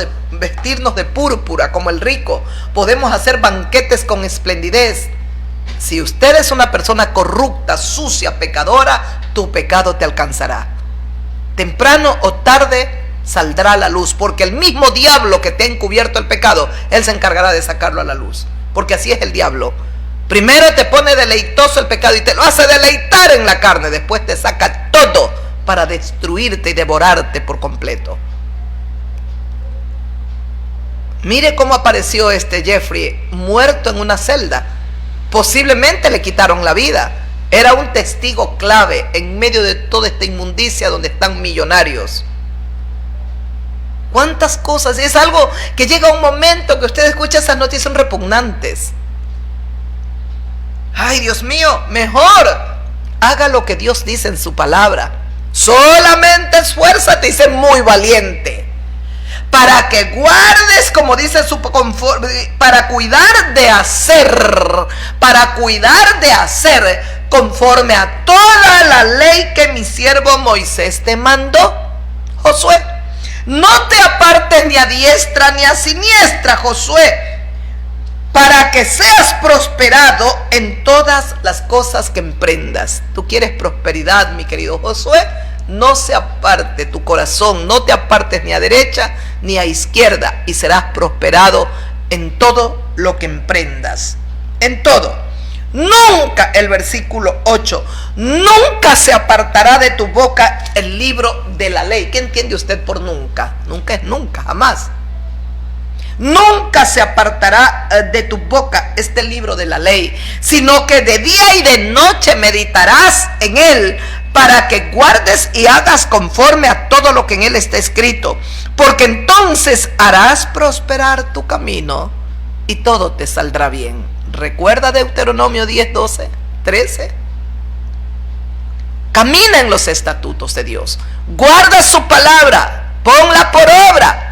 de púrpura como el rico. Podemos hacer banquetes con esplendidez. Si usted es una persona corrupta, sucia, pecadora, tu pecado te alcanzará. Temprano o tarde saldrá a la luz, porque el mismo diablo que te ha encubierto el pecado, él se encargará de sacarlo a la luz. Porque así es el diablo. Primero te pone deleitoso el pecado y te lo hace deleitar en la carne. Después te saca todo para destruirte y devorarte por completo. Mire cómo apareció este Jeffrey muerto en una celda. Posiblemente le quitaron la vida. Era un testigo clave en medio de toda esta inmundicia donde están millonarios. ¿Cuántas cosas? Es algo que llega un momento que usted escucha esas noticias, son repugnantes. Ay, Dios mío, mejor haga lo que Dios dice en su palabra. Solamente esfuérzate y sé muy valiente, para que guardes, como dice para cuidar de hacer conforme a toda la ley que mi siervo Moisés te mandó. Josué, no te apartes ni a diestra ni a siniestra, Josué, para que seas prosperado en todas las cosas que emprendas. ¿Tú quieres prosperidad, mi querido Josué? No se aparte tu corazón, no te apartes ni a derecha ni a izquierda, y serás prosperado en todo lo que emprendas. En todo. Nunca, el versículo 8, nunca se apartará de tu boca el libro de la ley. ¿Qué entiende usted por nunca? Nunca es nunca, jamás. Nunca se apartará de tu boca este libro de la ley, sino que de día y de noche meditarás en él, para que guardes y hagas conforme a todo lo que en él está escrito, porque entonces harás prosperar tu camino y todo te saldrá bien. ¿Recuerda Deuteronomio 10, 12, 13? Camina en los estatutos de Dios, guarda su palabra, ponla por obra.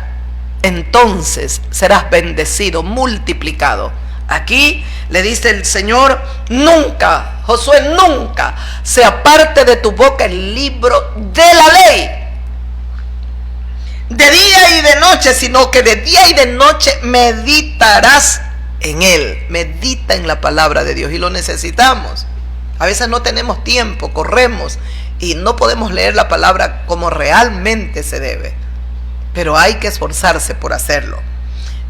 Entonces serás bendecido, multiplicado. Aquí le dice el Señor: nunca, Josué, nunca se aparte de tu boca el libro de la ley, de día y de noche, sino que de día y de noche meditarás en él. Medita en la palabra de Dios, y lo necesitamos. A veces no tenemos tiempo, corremos y no podemos leer la palabra como realmente se debe, pero hay que esforzarse por hacerlo.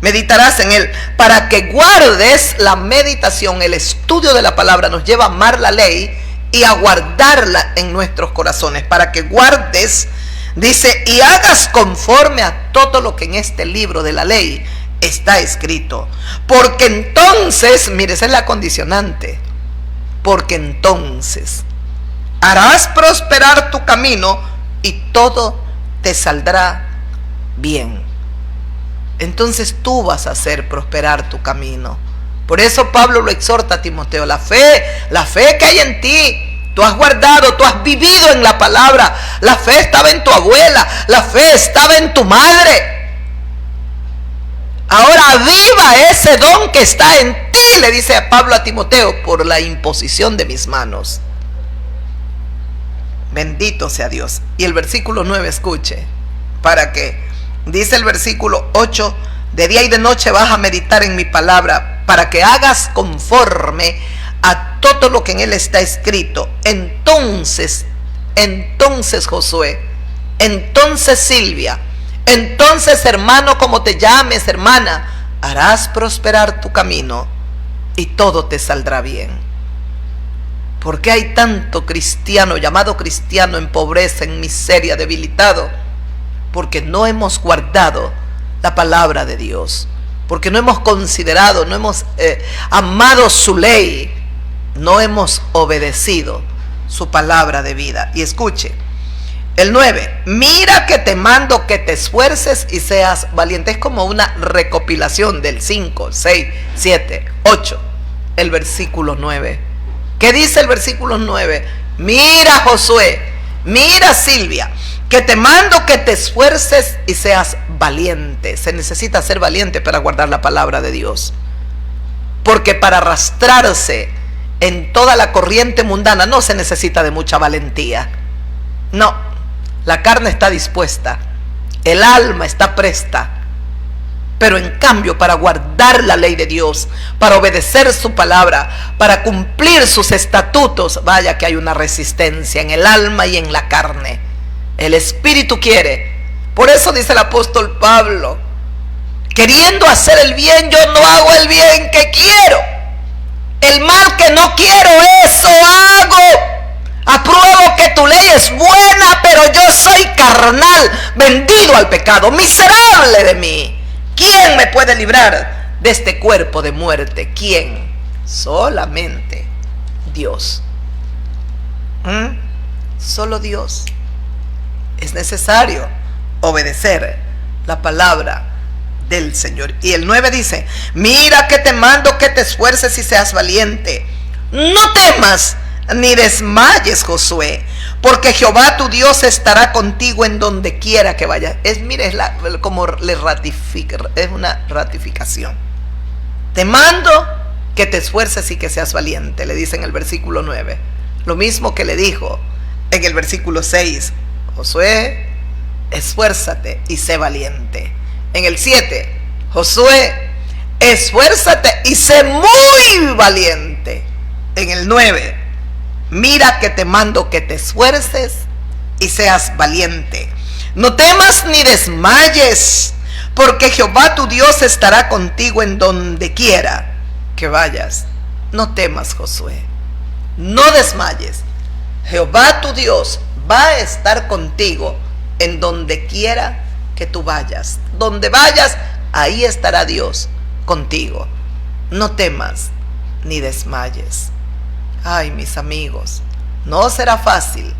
Meditarás en él, para que guardes la meditación. El estudio de la palabra nos lleva a amar la ley y a guardarla en nuestros corazones, para que guardes, dice, y hagas conforme a todo lo que en este libro de la ley está escrito. Porque entonces, mire, esa es la condicionante, porque entonces harás prosperar tu camino y todo te saldrá bien. Entonces tú vas a hacer prosperar tu camino. Por eso Pablo lo exhorta a Timoteo: la fe que hay en ti, tú has guardado, tú has vivido en la palabra. La fe estaba en tu abuela, la fe estaba en tu madre. Ahora aviva ese don que está en ti, le dice a Pablo a Timoteo, por la imposición de mis manos. Bendito sea Dios. Y el versículo 9, escuche, para que dice el versículo 8: de día y de noche vas a meditar en mi palabra, para que hagas conforme a todo lo que en él está escrito. Entonces Josué, entonces Silvia, entonces hermano, como te llames, hermana, harás prosperar tu camino y todo te saldrá bien. ¿Por qué hay tanto cristiano, llamado cristiano, en pobreza, en miseria, debilitado? Porque no hemos guardado la palabra de Dios, porque no hemos considerado, no hemos amado su ley, no hemos obedecido su palabra de vida. Y escuche, el 9, mira que te mando que te esfuerces y seas valiente. Es como una recopilación del 5, 6, 7, 8, el versículo 9. ¿Qué dice el versículo 9? Mira, Josué, mira, Silvia, que te mando que te esfuerces y seas valiente. Se necesita ser valiente para guardar la palabra de Dios, porque para arrastrarse en toda la corriente mundana no se necesita de mucha valentía. No, La carne está dispuesta, el alma está presta, pero en cambio para guardar la ley de Dios, para obedecer su palabra, para cumplir sus estatutos, vaya que hay una resistencia en el alma y en la carne. El espíritu quiere. Por eso dice el apóstol Pablo: queriendo hacer el bien, yo no hago el bien que quiero. El mal que no quiero, eso hago. Apruebo que tu ley es buena, pero yo soy carnal, vendido al pecado. Miserable de mí. ¿Quién me puede librar de este cuerpo de muerte? ¿Quién? Solamente Dios. Solo Dios. Es necesario obedecer la palabra del Señor. Y el 9 dice: mira que te mando que te esfuerces y seas valiente. No temas ni desmayes, Josué, porque Jehová tu Dios estará contigo en donde quiera que vayas. Mire, como le ratifica, es una ratificación. Te mando que te esfuerces y que seas valiente, le dice en el versículo 9. Lo mismo que le dijo en el versículo 6. Josué, esfuérzate y sé valiente. En el 7, Josué, esfuérzate y sé muy valiente. En el 9, mira que te mando que te esfuerces y seas valiente. No temas ni desmayes, porque Jehová tu Dios estará contigo en donde quiera que vayas. No temas, Josué, no desmayes. Jehová tu Dios va a estar contigo en donde quiera que tú vayas. Donde vayas, ahí estará Dios contigo. No temas ni desmayes. Ay, mis amigos, no será fácil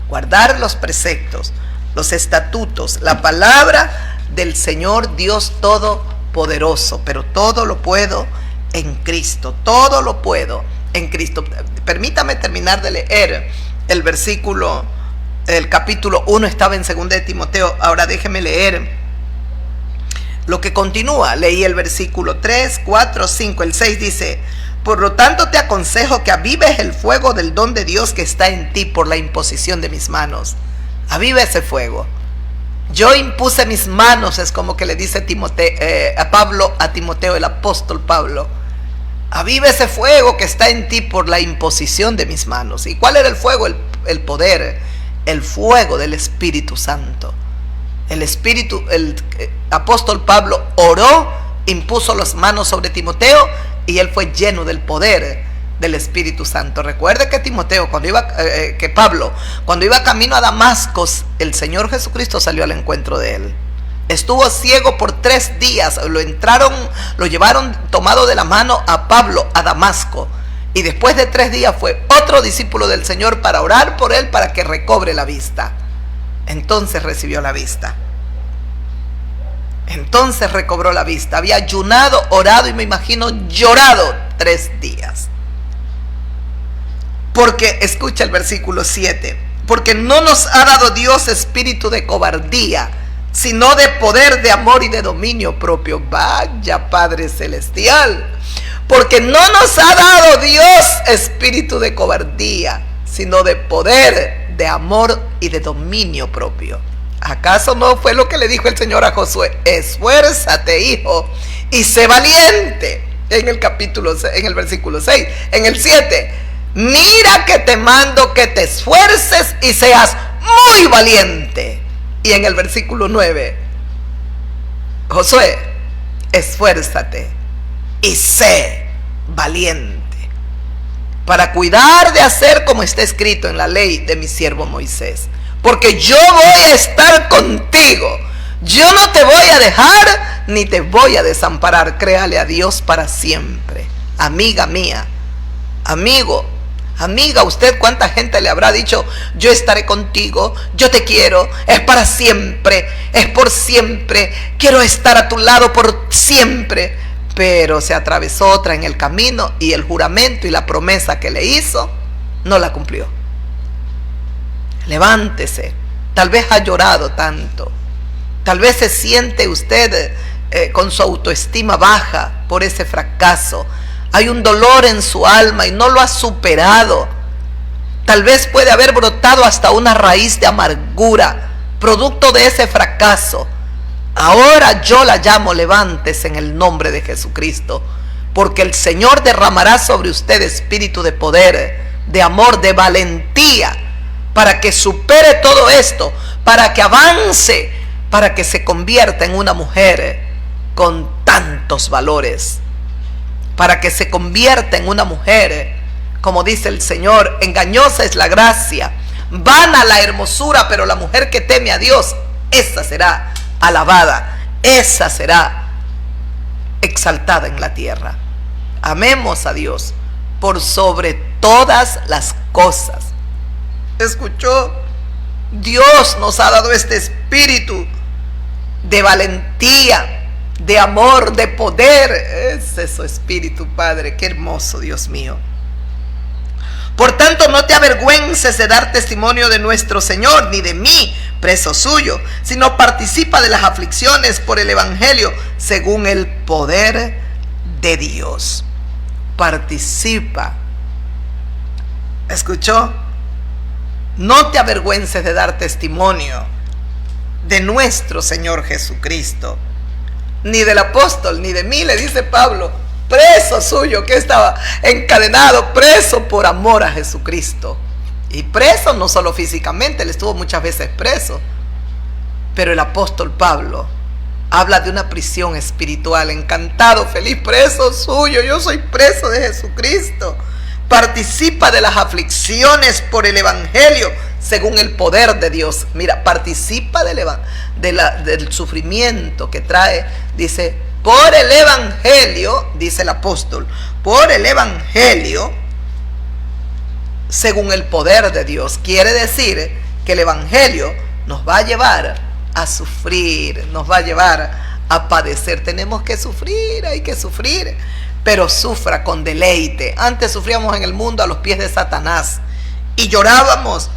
guardar los preceptos, los estatutos, la palabra del Señor Dios Todopoderoso, pero todo lo puedo en Cristo, todo lo puedo en Cristo. Permítame terminar de leer el versículo, el capítulo 1 estaba en 2 de Timoteo, ahora déjeme leer lo que continúa. Leí el versículo 3, 4, 5, el 6 dice: por lo tanto te aconsejo que avives el fuego del don de Dios que está en ti por la imposición de mis manos. Aviva ese fuego. Yo impuse mis manos, es como que le dice a Timoteo, el apóstol Pablo. Aviva ese fuego que está en ti por la imposición de mis manos. ¿Y cuál era el fuego? El poder, el fuego del Espíritu Santo. El apóstol Pablo oró, impuso las manos sobre Timoteo y él fue lleno del poder del Espíritu Santo. Recuerde que Pablo, cuando iba camino a Damasco, el Señor Jesucristo salió al encuentro de él. Estuvo ciego por 3 días. Lo llevaron tomado de la mano a Pablo a Damasco. Y después de 3 días fue otro discípulo del Señor para orar por él para que recobre la vista. Entonces recibió la vista. Entonces recobró la vista. Había ayunado, orado y me imagino llorado 3 días. Porque, escucha el versículo 7. Porque no nos ha dado Dios espíritu de cobardía, sino de poder, de amor y de dominio propio. Vaya Padre Celestial. Porque no nos ha dado Dios espíritu de cobardía, sino de poder, de amor y de dominio propio. ¿Acaso no fue lo que le dijo el Señor a Josué? Esfuérzate, hijo, y sé valiente. En el versículo 6. En el 7, mira que te mando que te esfuerces y seas muy valiente. Y en el versículo 9, Josué, esfuérzate y sé valiente para cuidar de hacer como está escrito en la ley de mi siervo Moisés. Porque yo voy a estar contigo. Yo no te voy a dejar ni te voy a desamparar. Créale a Dios para siempre. Amiga mía, amigo, amiga, usted cuánta gente le habrá dicho: yo estaré contigo, yo te quiero, es para siempre, es por siempre, quiero estar a tu lado por siempre. Pero se atravesó otra en el camino y el juramento y la promesa que le hizo no la cumplió. Levántese. Tal vez ha llorado tanto. Tal vez se siente usted con su autoestima baja por ese fracaso. Hay un dolor en su alma y no lo ha superado. Tal vez puede haber brotado hasta una raíz de amargura producto de ese fracaso, ahora yo la llamo, levántese en el nombre de Jesucristo, porque el Señor derramará sobre usted espíritu de poder, de amor, de valentía, para que supere todo esto, para que avance, para que se convierta en una mujer con tantos valores, para que se convierta en una mujer, como dice el Señor, engañosa es la gracia, vana la hermosura, pero la mujer que teme a Dios, esa será alabada, esa será exaltada en la tierra. Amemos a Dios por sobre todas las cosas. ¿Escuchó? Dios nos ha dado este espíritu de valentía, de amor, de poder. Es eso, espíritu, Padre, qué hermoso, Dios mío. Por tanto, no te avergüences de dar testimonio de nuestro Señor, ni de mí, preso suyo, sino participa de las aflicciones por el evangelio, según el poder de Dios. Participa. ¿Escuchó? No te avergüences de dar testimonio de nuestro Señor Jesucristo, ni del apóstol, ni de mí, le dice Pablo, preso suyo, que estaba encadenado, preso por amor a Jesucristo. Y preso no solo físicamente, él estuvo muchas veces preso, pero el apóstol Pablo habla de una prisión espiritual, encantado, feliz, preso suyo, yo soy preso de Jesucristo. Participa de las aflicciones por el evangelio, según el poder de Dios. Mira, participa del sufrimiento que trae, dice, por el evangelio, dice el apóstol, por el evangelio, según el poder de Dios. Quiere decir que el evangelio nos va a llevar a sufrir, nos va a llevar a padecer. Tenemos que sufrir, hay que sufrir, pero sufra con deleite. Antes sufríamos en el mundo a los pies de Satanás y llorábamos.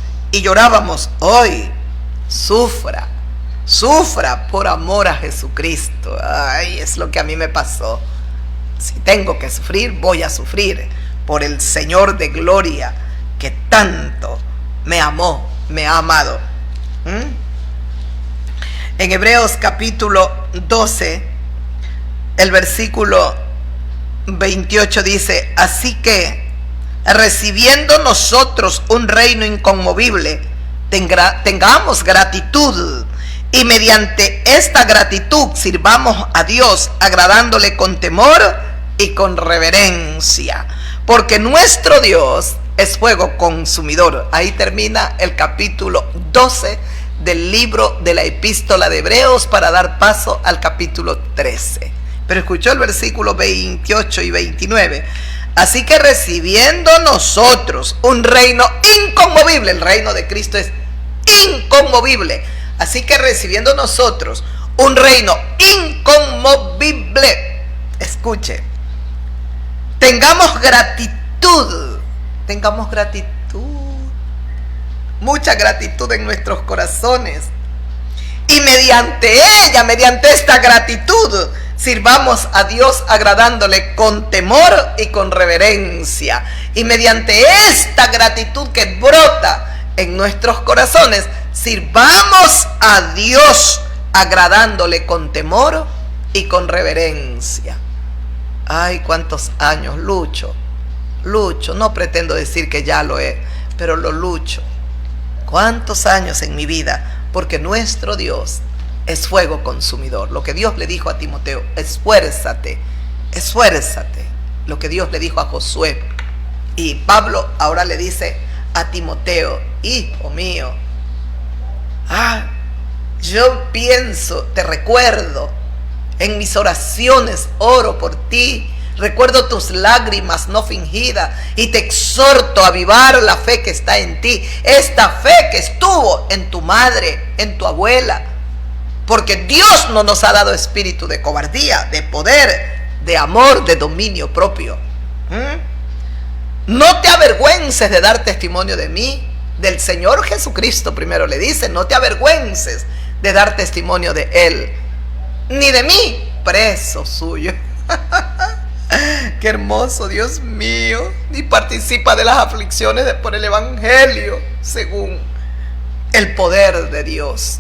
Hoy sufra por amor a Jesucristo. Ay, es lo que a mí me pasó. Si tengo que sufrir, voy a sufrir por el Señor de gloria, que tanto me amó, me ha amado. En Hebreos capítulo 12, el versículo 28 dice, así que recibiendo nosotros un reino inconmovible, tengamos gratitud, y mediante esta gratitud sirvamos a Dios, agradándole con temor y con reverencia, porque nuestro Dios es fuego consumidor. Ahí termina el capítulo 12 del libro de la epístola de Hebreos, para dar paso al capítulo 13. Pero escuchó el versículo 28 y 29. Así que recibiendo nosotros un reino inconmovible, el reino de Cristo es inconmovible. Así que recibiendo nosotros un reino inconmovible, escuche, tengamos gratitud, mucha gratitud en nuestros corazones. Y mediante ella, mediante esta gratitud, sirvamos a Dios agradándole con temor y con reverencia. Y mediante esta gratitud que brota en nuestros corazones, sirvamos a Dios agradándole con temor y con reverencia. Ay, cuántos años lucho, no pretendo decir que ya lo he, pero lo lucho. Cuántos años en mi vida, porque nuestro Dios es fuego consumidor. Lo que Dios le dijo a Timoteo, esfuérzate. Lo que Dios le dijo a Josué. Y Pablo ahora le dice a Timoteo, hijo mío, yo pienso, te recuerdo, en mis oraciones oro por ti, recuerdo tus lágrimas no fingidas y te exhorto a avivar la fe que está en ti, esta fe que estuvo en tu madre, en tu abuela, porque Dios no nos ha dado espíritu de cobardía, de poder, de amor, de dominio propio. No te avergüences de dar testimonio de mí, del Señor Jesucristo. Primero le dice, no te avergüences de dar testimonio de Él, ni de mí, preso suyo. Qué hermoso, Dios mío. Y participa de las aflicciones por el evangelio, según el poder de Dios.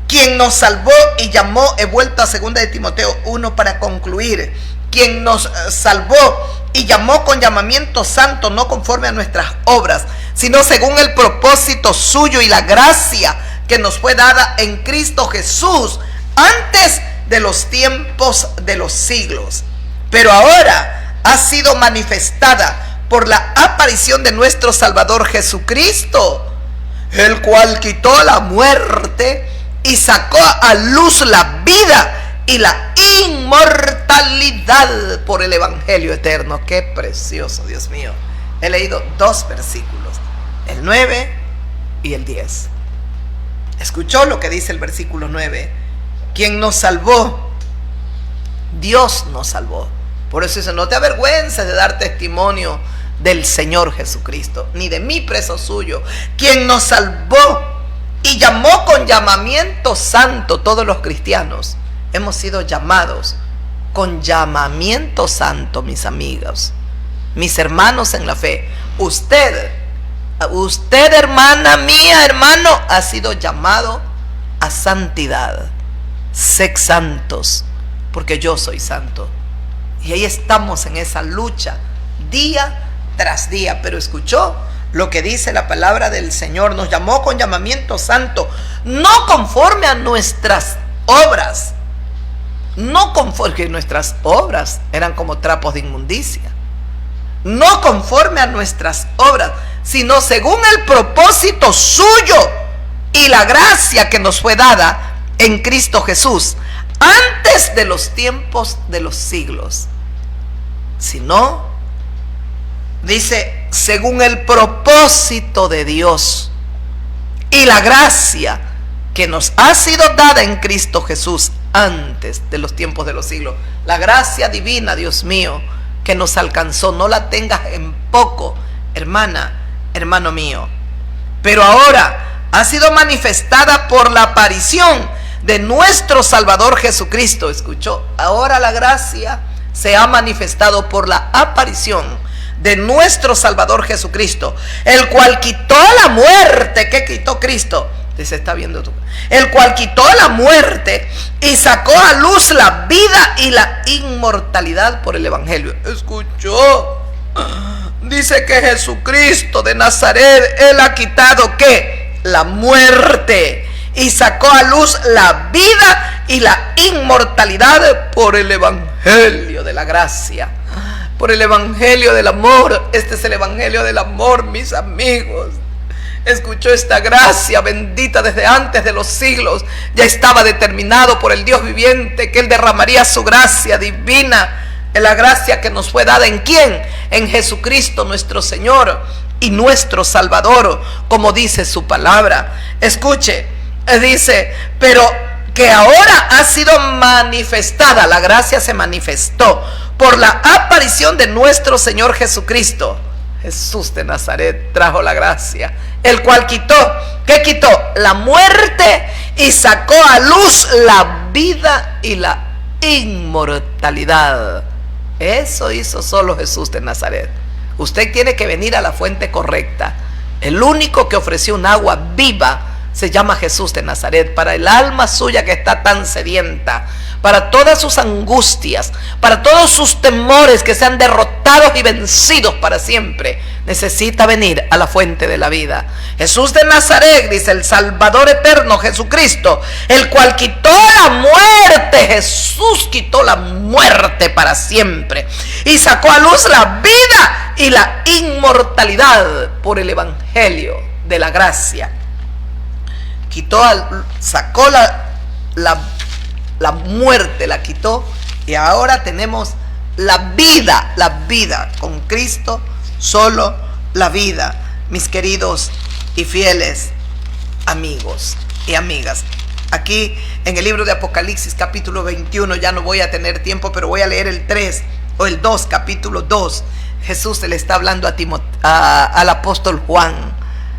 quien nos salvó y llamó, he vuelto a 2 de Timoteo 1 para concluir, quien nos salvó y llamó con llamamiento santo, no conforme a nuestras obras, sino según el propósito suyo y la gracia que nos fue dada en Cristo Jesús antes de los tiempos de los siglos, pero ahora ha sido manifestada por la aparición de nuestro Salvador Jesucristo, el cual quitó la muerte y sacó a luz la vida y la inmortalidad por el Evangelio eterno. Qué precioso, Dios mío. He leído 2 versículos, el 9 y el 10. ¿Escuchó lo que dice el versículo 9? Quien nos salvó, Dios nos salvó. Por eso dice, no te avergüences de dar testimonio del Señor Jesucristo, ni de mí preso suyo. Quien nos salvó y llamó con llamamiento santo. Todos los cristianos hemos sido llamados con llamamiento santo, mis amigos, mis hermanos en la fe. Usted, hermana mía, hermano, ha sido llamado a santidad. Sed santos, porque yo soy santo. Y ahí estamos en esa lucha día tras día. Pero escuchó lo que dice la palabra del Señor. Nos llamó con llamamiento santo, no conforme a nuestras obras. No conforme, que nuestras obras eran como trapos de inmundicia. No conforme a nuestras obras, sino según el propósito suyo y la gracia que nos fue dada en Cristo Jesús antes de los tiempos de los siglos. Si no, dice, según el propósito de Dios y la gracia que nos ha sido dada en Cristo Jesús antes de los tiempos de los siglos. La gracia divina, Dios mío, que nos alcanzó, no la tengas en poco, hermana, hermano mío. Pero ahora ha sido manifestada por la aparición de nuestro Salvador Jesucristo. Escuchó, ahora la gracia se ha manifestado por la aparición de nuestro Salvador Jesucristo, el cual quitó la muerte. ¿Qué quitó Cristo? Se está viendo tú. El cual quitó la muerte y sacó a luz la vida y la inmortalidad por el Evangelio. Escuchó, dice que Jesucristo de Nazaret, Él ha quitado ¿qué? La muerte, y sacó a luz la vida y la inmortalidad por el Evangelio de la gracia, por el Evangelio del amor. Este es el Evangelio del amor, mis amigos. Escuchó, esta gracia bendita desde antes de los siglos ya estaba determinado por el Dios viviente, que Él derramaría su gracia divina, en la gracia que nos fue dada ¿en quién? En Jesucristo nuestro Señor y nuestro Salvador, como dice su palabra. Escuche, dice, pero que ahora ha sido manifestada, la gracia se manifestó por la aparición de nuestro Señor Jesucristo. Jesús de Nazaret trajo la gracia, el cual quitó, ¿qué quitó? La muerte y sacó a luz la vida y la inmortalidad. Eso hizo solo Jesús de Nazaret. Usted tiene que venir a la fuente correcta. El único que ofreció un agua viva se llama Jesús de Nazaret, para el alma suya que está tan sedienta, para todas sus angustias, para todos sus temores que sean derrotados y vencidos para siempre. Necesita venir a la fuente de la vida. Jesús de Nazaret, dice el Salvador eterno Jesucristo, el cual quitó la muerte. Jesús quitó la muerte para siempre y sacó a luz la vida y la inmortalidad por el Evangelio de la gracia. Sacó la muerte, la quitó, y ahora tenemos la vida con Cristo, solo la vida, mis queridos y fieles amigos y amigas. Aquí en el libro de Apocalipsis capítulo 21, ya no voy a tener tiempo, pero voy a leer el 3 o el 2, capítulo 2. Jesús se le está hablando al apóstol Juan,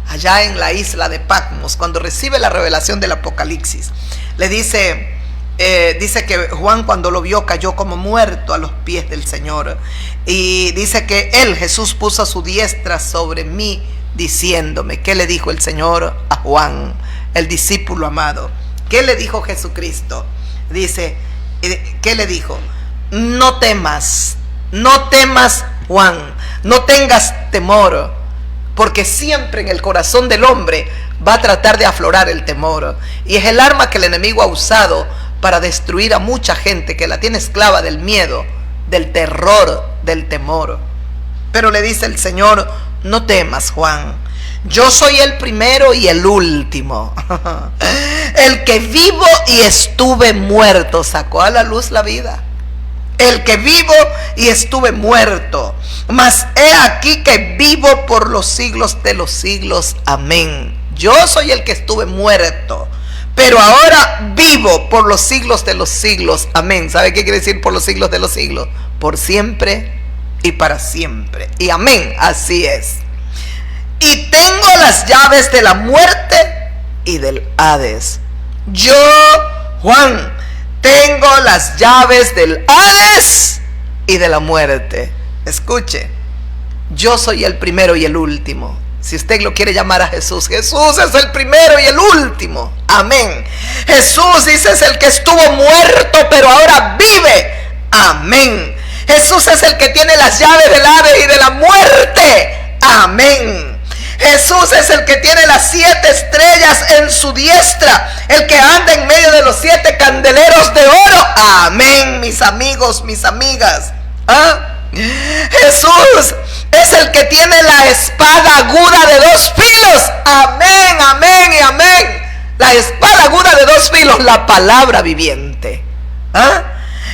allá en la isla de Patmos, cuando recibe la revelación del Apocalipsis. Le dice que Juan, cuando lo vio, cayó como muerto a los pies del Señor. Y dice que él, Jesús, puso su diestra sobre mí, diciéndome. ¿Qué le dijo el Señor a Juan, el discípulo amado? ¿Qué le dijo Jesucristo? Dice, ¿qué le dijo? No temas, no temas, Juan, no tengas temor, porque siempre en el corazón del hombre va a tratar de aflorar el temor, y es el arma que el enemigo ha usado para destruir a mucha gente que la tiene esclava del miedo, del terror, del temor. Pero le dice el Señor, no temas, Juan, yo soy el primero y el último, el que vivo y estuve muerto. Sacó a la luz la vida. El que vivo y estuve muerto, mas he aquí que vivo por los siglos de los siglos. Amén. Yo soy el que estuve muerto, pero ahora vivo por los siglos de los siglos. Amén. ¿Sabe qué quiere decir por los siglos de los siglos? Por siempre y para siempre. Y amén, así es. Y tengo las llaves de la muerte y del Hades. Yo, Juan, tengo las llaves del Hades y de la muerte. Escuche, yo soy el primero y el último. Si usted lo quiere llamar a Jesús, Jesús es el primero y el último. Amén. Jesús, dice, es el que estuvo muerto, pero ahora vive. Amén. Jesús es el que tiene las llaves del Hades y de la muerte. Amén. Jesús es el que tiene las 7 estrellas en su diestra, el que anda en medio de los 7 candeleros de oro. Amén, mis amigos, mis amigas. Jesús es el que tiene la espada aguda de 2 filos. Amén, amén y amén. La espada aguda de 2 filos, la palabra viviente.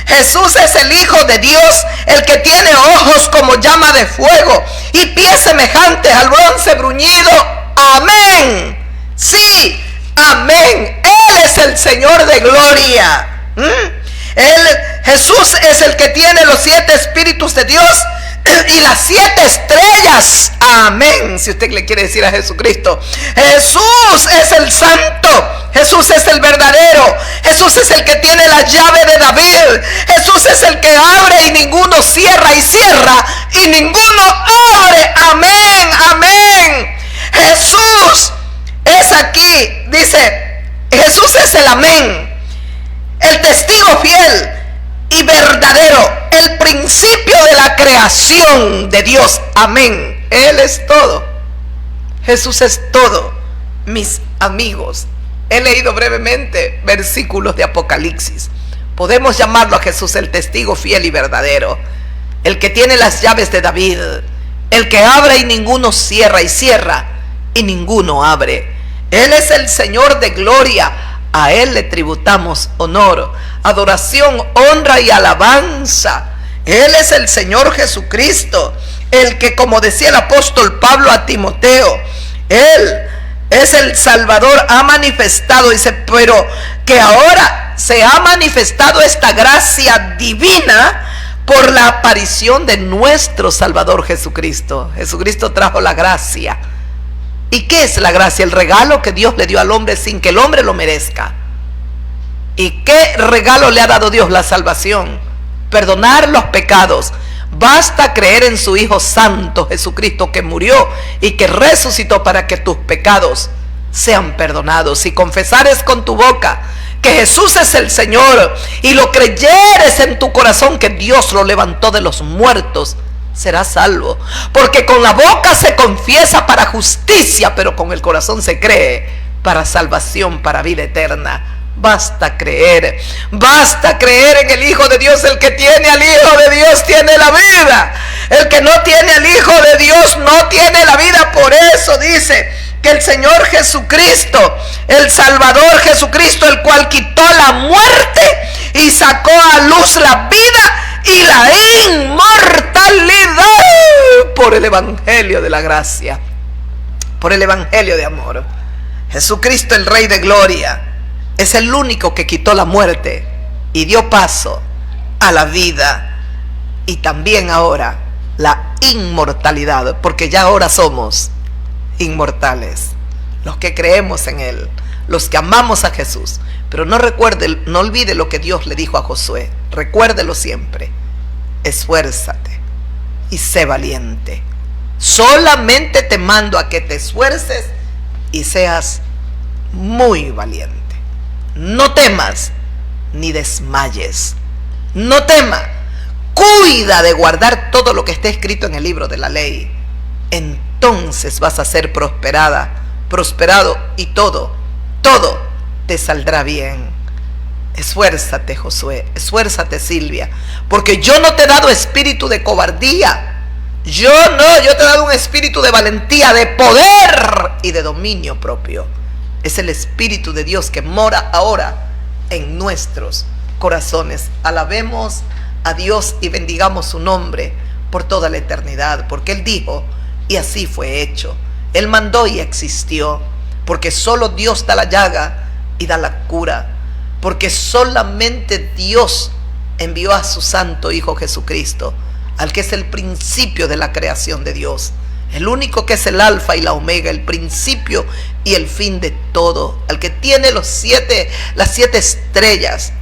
Jesús es el Hijo de Dios, el que tiene ojos como llama de fuego y pies semejantes al bronce bruñido. Amén. Sí, amén. Él es el Señor de gloria. Jesús es el que tiene los 7 espíritus de Dios y las 7 estrellas. Amén. Si usted le quiere decir a Jesucristo, Jesús es el santo, Jesús es el verdadero, Jesús es el que tiene la llave de David, Jesús es el que abre y ninguno cierra, y cierra y ninguno abre. Amén, amén. Jesús es aquí, dice, Jesús es el amén, el testigo fiel y verdadero, el principio de la creación de Dios. Amén. Él es todo. Jesús es todo, mis amigos. He leído brevemente versículos de Apocalipsis. Podemos llamarlo a Jesús el testigo fiel y verdadero, el que tiene las llaves de David, el que abre y ninguno cierra, y cierra y ninguno abre. Él es el Señor de gloria. A Él le tributamos honor, adoración, honra y alabanza. Él es el Señor Jesucristo, el que, como decía el apóstol Pablo a Timoteo, Él es el Salvador, ha manifestado, dice, pero que ahora se ha manifestado esta gracia divina por la aparición de nuestro Salvador Jesucristo. Jesucristo trajo la gracia. ¿Y qué es la gracia? El regalo que Dios le dio al hombre sin que el hombre lo merezca. ¿Y qué regalo le ha dado Dios? La salvación, perdonar los pecados. Basta creer en su Hijo Santo Jesucristo, que murió y que resucitó para que tus pecados sean perdonados. Si confesares con tu boca que Jesús es el Señor y lo creyeres en tu corazón que Dios lo levantó de los muertos, serás salvo. Porque con la boca se confiesa para justicia, pero con el corazón se cree para salvación, para vida eterna. Basta creer en el Hijo de Dios. El que tiene al Hijo de Dios tiene la vida. El que no tiene al Hijo de Dios no tiene la vida. Por eso dice que el Señor Jesucristo, el Salvador Jesucristo, el cual quitó la muerte y sacó a luz la vida y la inmortalidad por el evangelio de la gracia, por el evangelio de amor. Jesucristo, el Rey de gloria, es el único que quitó la muerte y dio paso a la vida, y también ahora la inmortalidad, porque ya ahora somos inmortales, los que creemos en Él, los que amamos a Jesús. Pero no olvide lo que Dios le dijo a Josué. Recuérdelo siempre: esfuérzate y sé valiente. Solamente te mando a que te esfuerces y seas muy valiente. no temas ni desmayes. No tema. Cuida de guardar todo lo que está escrito en el libro de la ley. Entonces vas a ser prosperado, y todo te saldrá bien. Esfuérzate, Josué, esfuérzate, Silvia, porque yo no te he dado espíritu de cobardía. Yo te he dado un espíritu de valentía, de poder y de dominio propio. Es el Espíritu de Dios que mora ahora en nuestros corazones. Alabemos a Dios y bendigamos su nombre por toda la eternidad, porque Él dijo y así fue hecho. Él mandó y existió, porque solo Dios da la llaga y da la cura, porque solamente Dios envió a su santo Hijo Jesucristo, al que es el principio de la creación de Dios, el único que es el alfa y la omega, el principio y el fin de todo, al que tiene las siete estrellas,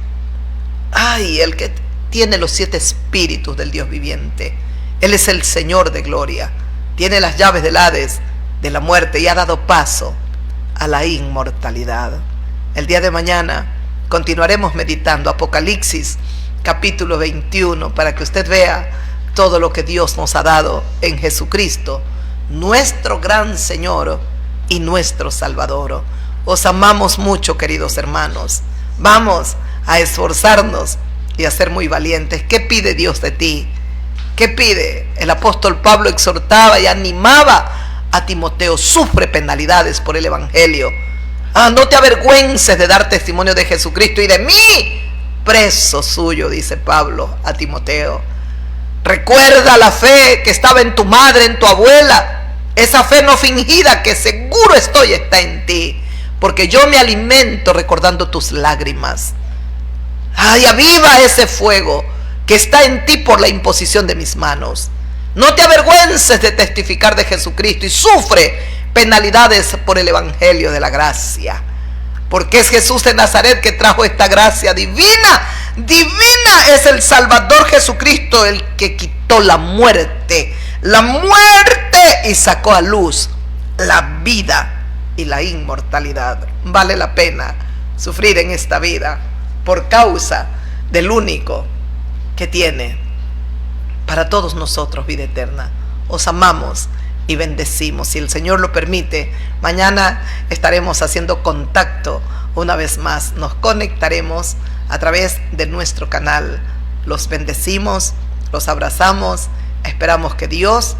el que tiene los 7 espíritus del Dios viviente. Él es el Señor de gloria, tiene las llaves del Hades, de la muerte, y ha dado paso a la inmortalidad. El día de mañana continuaremos meditando Apocalipsis capítulo 21 para que usted vea todo lo que Dios nos ha dado en Jesucristo, nuestro gran Señor y nuestro Salvador. Os amamos mucho, queridos hermanos. Vamos a esforzarnos y a ser muy valientes. ¿Qué pide Dios de ti? ¿Qué pide? El apóstol Pablo exhortaba y animaba a Timoteo: sufre penalidades por el evangelio. No te avergüences de dar testimonio de Jesucristo y de mí, preso suyo, dice Pablo a Timoteo. Recuerda la fe que estaba en tu madre, en tu abuela, esa fe no fingida que seguro está en ti, porque yo me alimento recordando tus lágrimas. Aviva ese fuego que está en ti por la imposición de mis manos. No te avergüences de testificar de Jesucristo y sufre penalidades por el evangelio de la gracia, porque es Jesús de Nazaret que trajo esta gracia divina. Divina es el Salvador Jesucristo, el que quitó la muerte y sacó a luz la vida y la inmortalidad. Vale la pena sufrir en esta vida por causa del único que tiene para todos nosotros vida eterna. Os amamos y bendecimos. Si el Señor lo permite, mañana estaremos haciendo contacto una vez más. Nos conectaremos a través de nuestro canal. Los bendecimos, los abrazamos. Esperamos que Dios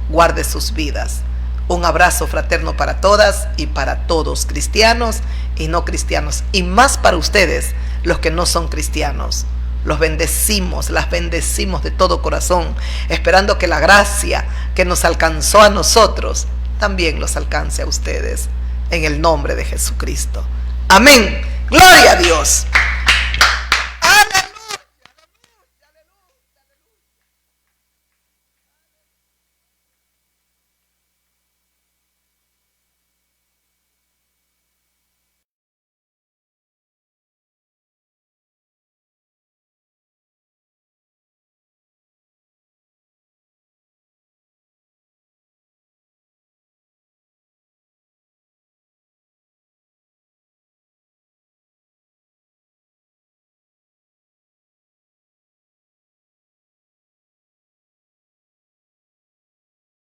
guarde sus vidas. Un abrazo fraterno para todas y para todos, cristianos y no cristianos, y más para ustedes, los que no son cristianos. Los bendecimos, las bendecimos de todo corazón, esperando que la gracia que nos alcanzó a nosotros también los alcance a ustedes, en el nombre de Jesucristo. Amén. Gloria a Dios.